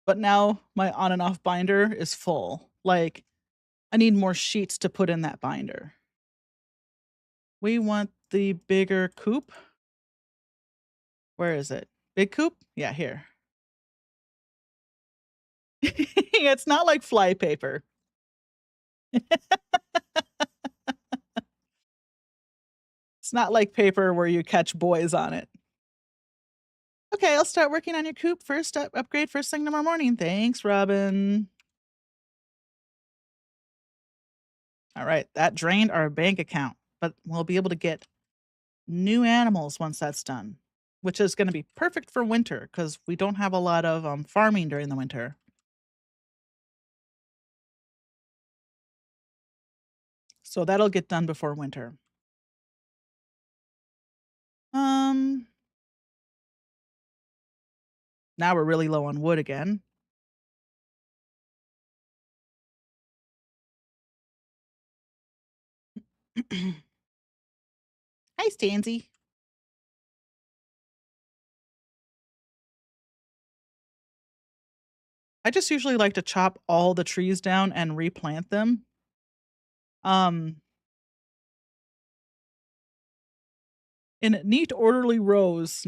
but now my on and off binder is full. Like, I need more sheets to put in that binder. We want the bigger coupe. Where is it? Big coupe? Yeah, here. It's not like fly paper. It's not like paper where you catch boys on it. Okay, I'll start working on your coop first. Upgrade first thing tomorrow morning. Thanks, Robin. All right, that drained our bank account, but we'll be able to get new animals once that's done, which is going to be perfect for winter because we don't have a lot of farming during the winter. So that'll get done before winter. Now we're really low on wood again. Hi, Stanzy. I just usually like to chop all the trees down and replant them. In neat, orderly rows.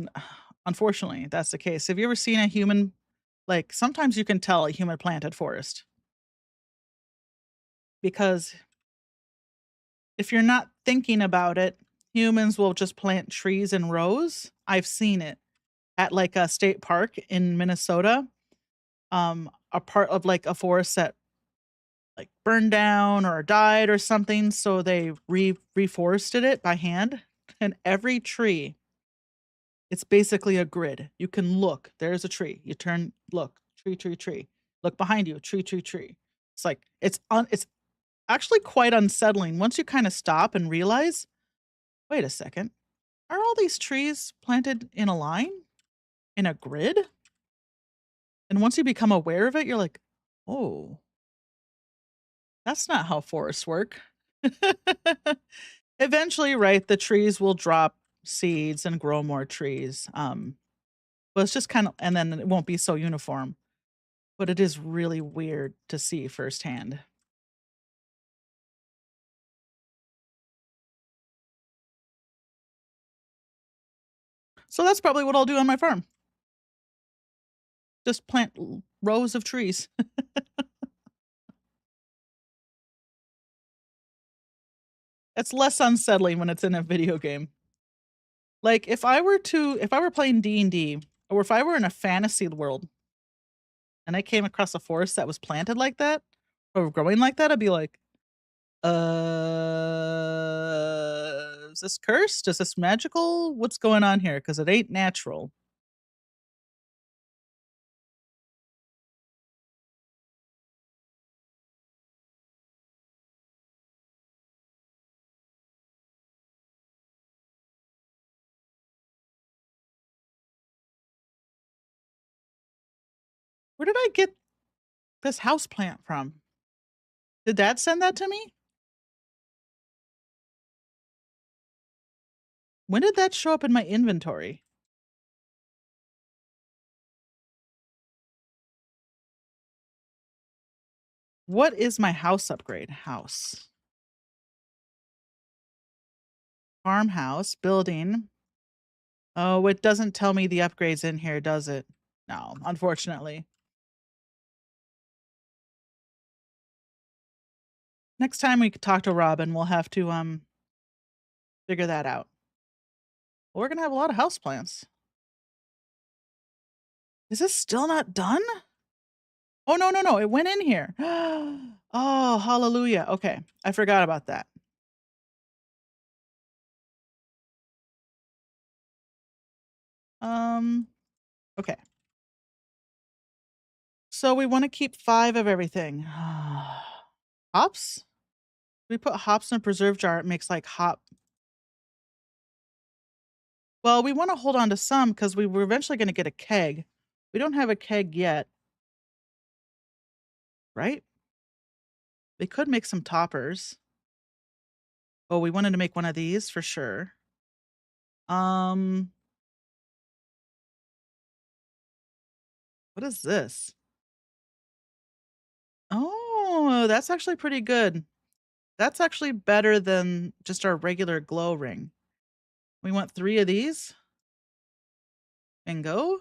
Unfortunately, that's the case. Have you ever seen a human? Like, sometimes you can tell a human planted forest. Because if you're not thinking about it, humans will just plant trees in rows. I've seen it at like a state park in Minnesota. A part of like a forest that like burned down or died or something. So they reforested it by hand. And every tree, it's basically a grid. You can look, there's a tree. You turn, look, tree, tree, tree. Look behind you, tree, tree, tree. It's like it's actually quite unsettling once you kind of stop and realize, wait a second, are all these trees planted in a line? In a grid? And once you become aware of it, you're like, oh, that's not how forests work. Eventually, right, the trees will drop seeds and grow more trees. But it's just kind of, and then it won't be so uniform. But it is really weird to see firsthand. So that's probably what I'll do on my farm. Just plant rows of trees. It's less unsettling when it's in a video game. Like if I were playing D&D or if I were in a fantasy world and I came across a forest that was planted like that or growing like that, I'd be like, is this cursed? Is this magical? What's going on here? Because it ain't natural. Where did I get this house plant from? Did Dad send that to me? When did that show up in my inventory? What is my house upgrade? House. Farmhouse, building. Oh, it doesn't tell me the upgrades in here, does it? No, unfortunately. Next time we talk to Robin, we'll have to figure that out. Well, we're gonna have a lot of houseplants. Is this still not done? Oh, no, no, no, it went in here. Oh, hallelujah. Okay, I forgot about that. Um, okay. So we wanna keep 5 of everything. Hops? We put hops in a preserve jar, it makes, like, hop. Well, we wanna hold on to some because we were eventually gonna get a keg. We don't have a keg yet, right? We could make some toppers. Oh, we wanted to make one of these for sure. Um, what is this? Oh, that's actually pretty good. That's actually better than just our regular glow ring. We want 3 of these and go.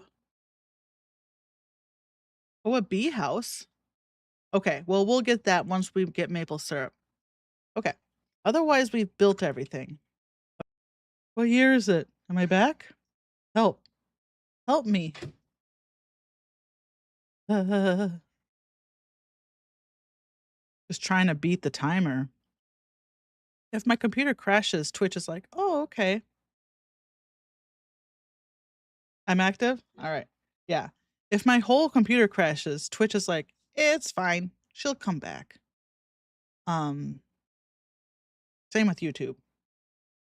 Oh, a bee house. Okay, well, we'll get that once we get maple syrup. Okay. Otherwise, we've built everything. What year is it? Am I back? Help. Help me. Just trying to beat the timer. If my computer crashes, Twitch is like, "Oh, okay. I'm active? Alright." Yeah. If my whole computer crashes, Twitch is like, "It's fine. She'll come back." Um, Same with YouTube.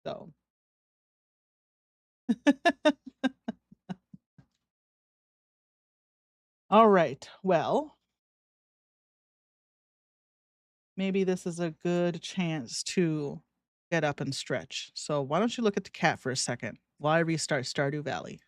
So Alright, well, maybe this is a good chance to get up and stretch. So why don't you look at the cat for a second while I restart Stardew Valley?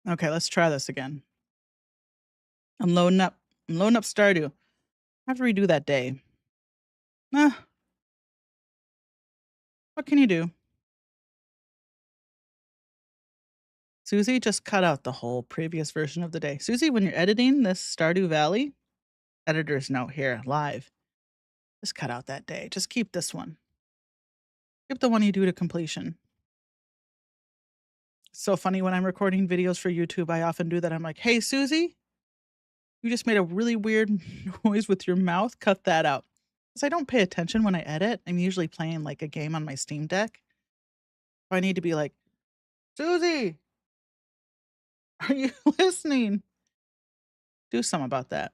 Okay, let's try this again. I'm loading up. I'm loading up Stardew. I have to redo that day. What can you do? Susie just cut out the whole previous version of the day. Susie, when you're editing this Stardew Valley, editor's note here, live, just cut out that day. Just keep this one. Keep the one you do to completion. It's so funny when I'm recording videos for YouTube, I often do that. I'm like, hey, Susie, you just made a really weird noise with your mouth. Cut that out. Because I don't pay attention when I edit. I'm usually playing like a game on my Steam Deck. So I need to be like, Susie, are you listening? Do something about that.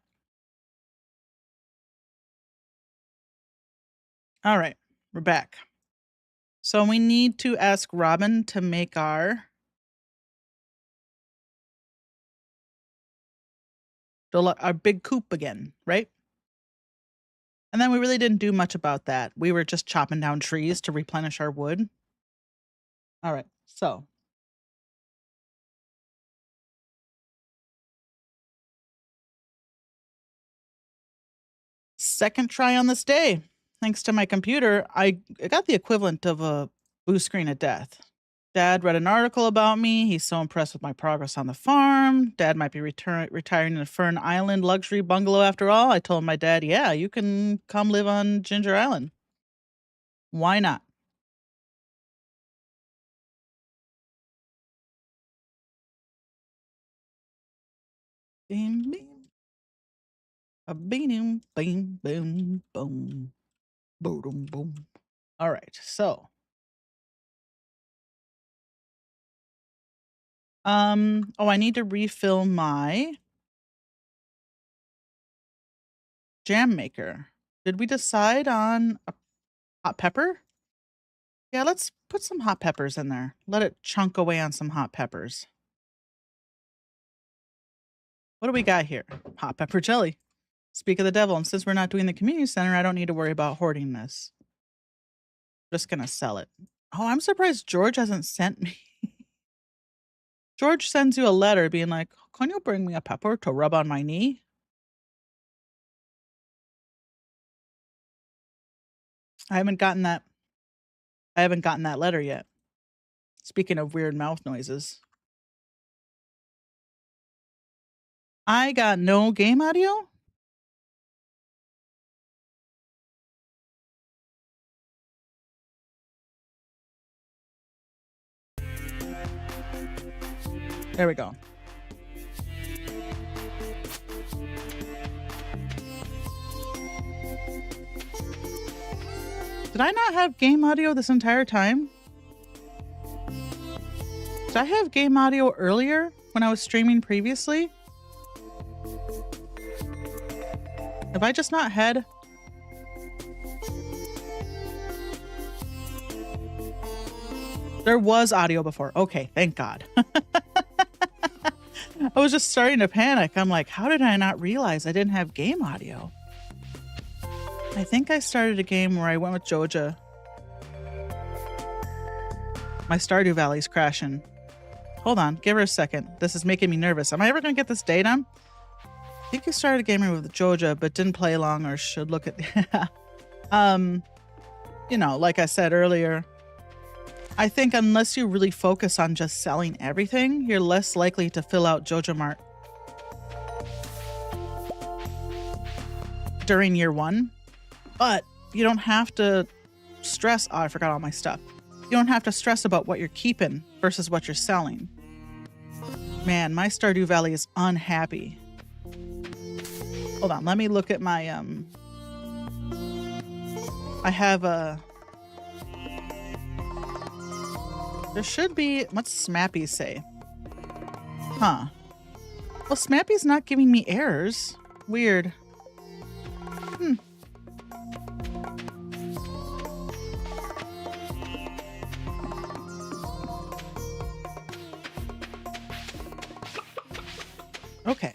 All right, we're back. So we need to ask Robin to make our big coop again, right? And then we really didn't do much about that. We were just chopping down trees to replenish our wood. All right, so. Second try on this day. Thanks to my computer, I got the equivalent of a blue screen of death. Dad read an article about me. He's so impressed with my progress on the farm. Dad might be retiring in a Fern Island luxury bungalow after all. I told my dad, yeah, you can come live on Ginger Island. Why not? Bing, bing. A beam, boom, boom, boom. Boom, boom. All right, so. Oh, I need to refill my jam maker. Did we decide on a hot pepper? Yeah, let's put some hot peppers in there. Let it chunk away on some hot peppers. What do we got here? Hot pepper jelly. Speak of the devil. And since we're not doing the community center, I don't need to worry about hoarding this. Just gonna sell it. Oh, I'm surprised George hasn't sent me. George sends you a letter being like, can you bring me a pepper to rub on my knee? I haven't gotten that. I haven't gotten that letter yet. Speaking of weird mouth noises. I got no game audio? There we go. Did I not have game audio this entire time? Did I have game audio earlier when I was streaming previously? Have I just not had? There was audio before. Okay, thank God. I was just starting to panic. I'm like, how did I not realize I didn't have game audio? I think I started a game where I went with Joja. My Stardew Valley's crashing. Hold on, give her a second. This is making me nervous. Am I ever going to get this day done? I think you started a game with Joja, but didn't play long or should look at... you know, like I said earlier, I think unless you really focus on just selling everything, you're less likely to fill out Joja Mart during year one. But you don't have to stress. Oh, I forgot all my stuff. You don't have to stress about what you're keeping versus what you're selling. Man, my Stardew Valley is unhappy. Hold on, let me look at my I have a... There should be... What's Smappy say? Huh. Well, Smappy's not giving me errors. Weird. Okay.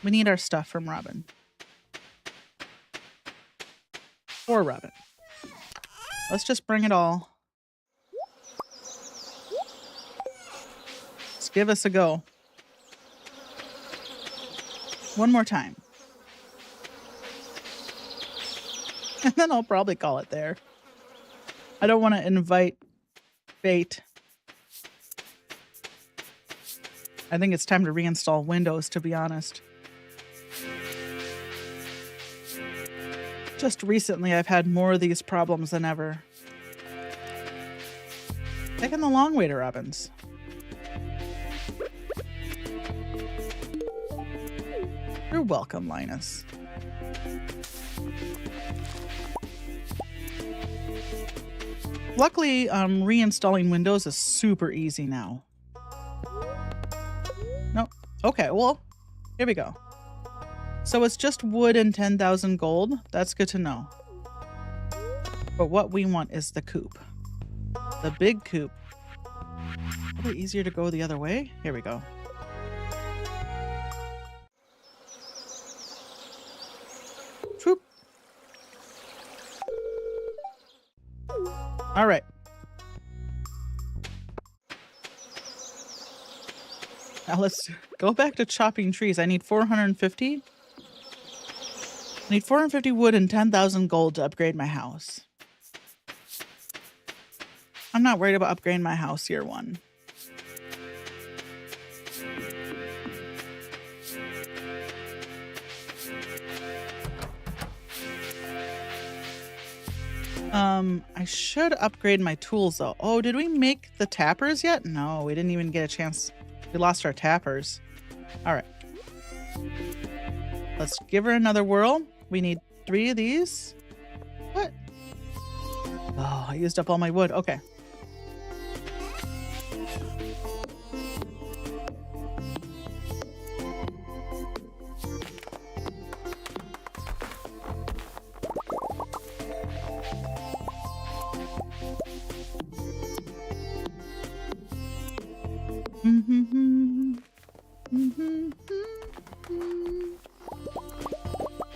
We need our stuff from Robin. For Robin. Let's just bring it all. give us a go. One more time. And then I'll probably call it there. I don't want to invite fate. I think it's time to reinstall Windows, to be honest. Just recently, I've had more of these problems than ever. Taking the long way to Robbins. You're welcome, Linus. Luckily, reinstalling Windows is super easy now. Nope. Okay, well, here we go. So it's just wood and 10,000 gold. That's good to know. But what we want is the coop. The big coop. Probably easier to go the other way. Here we go. Troop. All right. Now let's go back to chopping trees. I need 450. I need 450 wood and 10,000 gold to upgrade my house. I'm not worried about upgrading my house year one. I should upgrade my tools though. Oh, did we make the tappers yet? No, we didn't even get a chance. We lost our tappers. All right. Let's give her another whirl. We need 3 of these. What? Oh, I used up all my wood. Okay.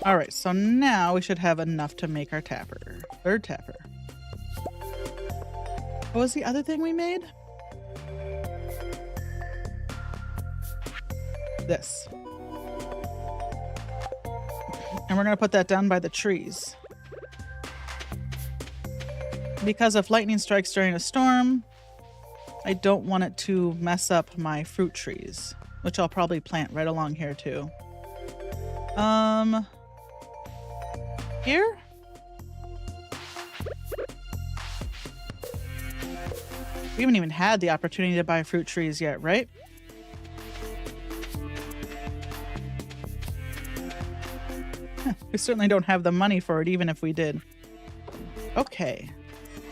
All right, so now we should have enough to make our tapper. 3rd tapper. What was the other thing we made? This. And we're going to put that down by the trees. Because if lightning strikes during a storm, I don't want it to mess up my fruit trees, which I'll probably plant right along here too. Here? We haven't even had the opportunity to buy fruit trees yet, right? We certainly don't have the money for it, even if we did. Okay.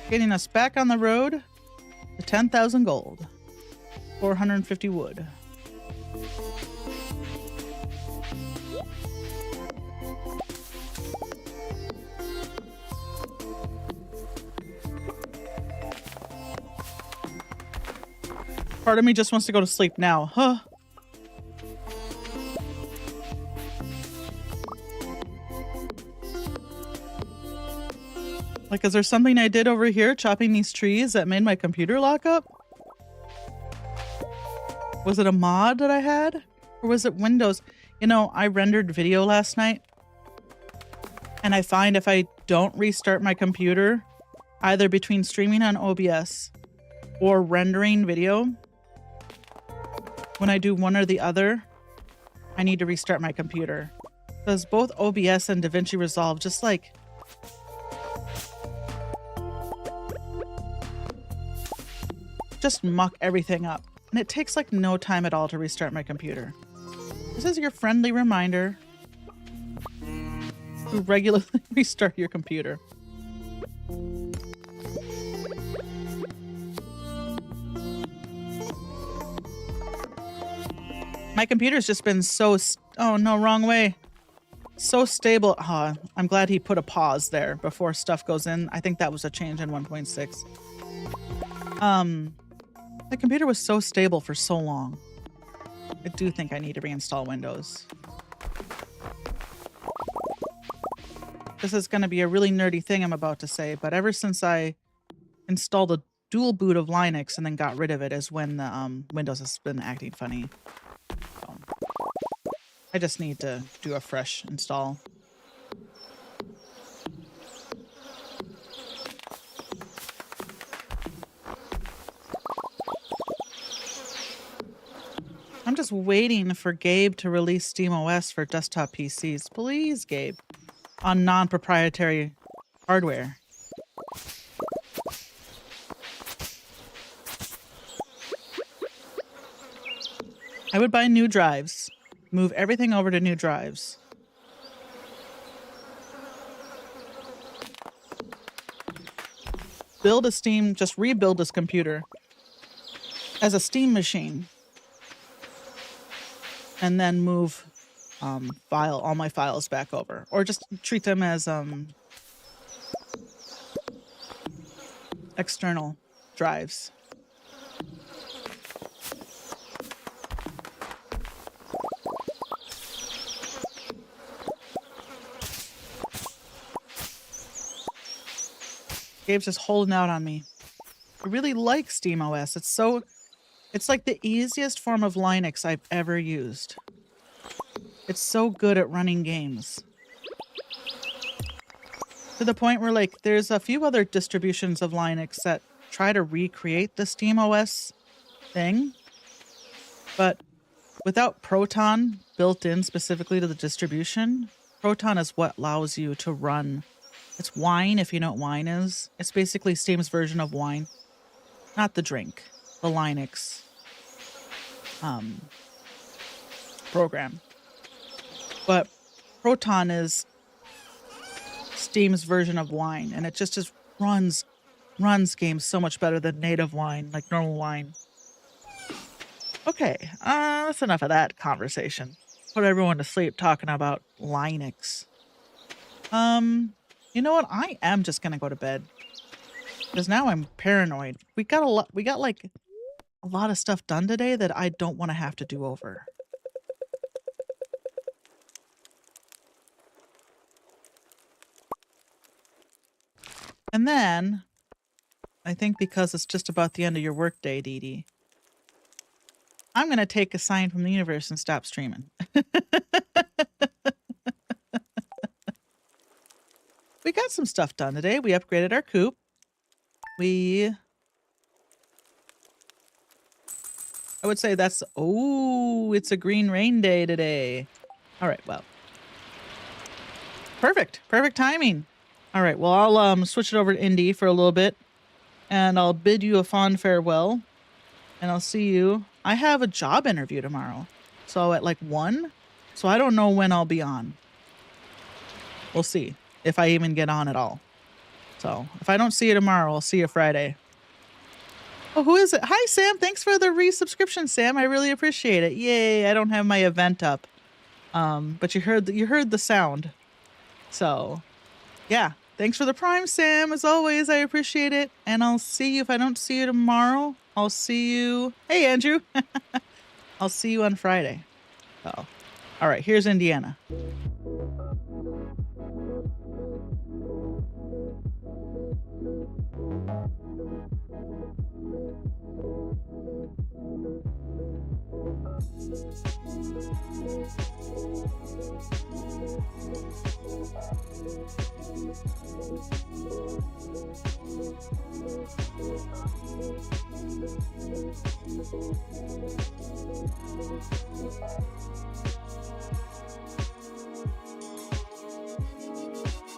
Getting us back on the road to 10,000 gold. 450 wood. Part of me just wants to go to sleep now. Huh. Like, is there something I did over here chopping these trees that made my computer lock up? Was it a mod that I had? Or was it Windows? You know, I rendered video last night. And I find if I don't restart my computer, either between streaming on OBS or rendering video, when I do one or the other, I need to restart my computer. Because both OBS and DaVinci Resolve just like... just muck everything up. And it takes like no time at all to restart my computer. This is your friendly reminder to regularly restart your computer. My computer's just been so... oh, no, wrong way. So stable. Oh, I'm glad he put a pause there before stuff goes in. I think that was a change in 1.6. The computer was so stable for so long. I do think I need to reinstall Windows. This is going to be a really nerdy thing I'm about to say, but ever since I installed dual boot of Linux and then got rid of it is when the Windows has been acting funny. So I just need to do a fresh install. I'm just waiting for Gabe to release SteamOS for desktop PCs. Please, Gabe. On non-proprietary hardware. I would buy new drives. Move everything over to new drives. Build a Steam, just rebuild this computer as a Steam machine. And then move all my files back over. Or just treat them as external drives. Gabe's just holding out on me. I really like SteamOS. It's like the easiest form of Linux I've ever used. It's so good at running games. To the point where, like, there's a few other distributions of Linux that try to recreate the SteamOS thing. But without Proton built in specifically to the distribution, Proton is what allows you to run. It's Wine, if you know what Wine is. It's basically Steam's version of Wine. Not the drink, the Linux program. But Proton is Steam's version of Wine, and it just runs games so much better than native Wine, like normal Wine. Okay, that's enough of that conversation. Put everyone to sleep talking about Linux. You know what? I am just gonna go to bed because now I'm paranoid. We got like a lot of stuff done today that I don't want to have to do over. And then I think because it's just about the end of your workday, Dee Dee, I'm gonna take a sign from the universe and stop streaming. We got some stuff done today. We upgraded our coop. I would say that's... Oh, it's a green rain day today. All right, well. Perfect. Perfect timing. All right, well, I'll switch it over to Indy for a little bit. And I'll bid you a fond farewell. And I'll see you. I have a job interview tomorrow. So at like 1. So I don't know when I'll be on. We'll see. If I even get on at all. So if I don't see you tomorrow, I'll see you Friday. Oh, who is it? Hi, Sam. Thanks for the resubscription, Sam. I really appreciate it. Yay, I don't have my event up. But you heard the sound. So yeah, thanks for the Prime, Sam. As always, I appreciate it. And I'll see you. If I don't see you tomorrow, I'll see you. Hey, Andrew. I'll see you on Friday. So, all right, here's Indiana.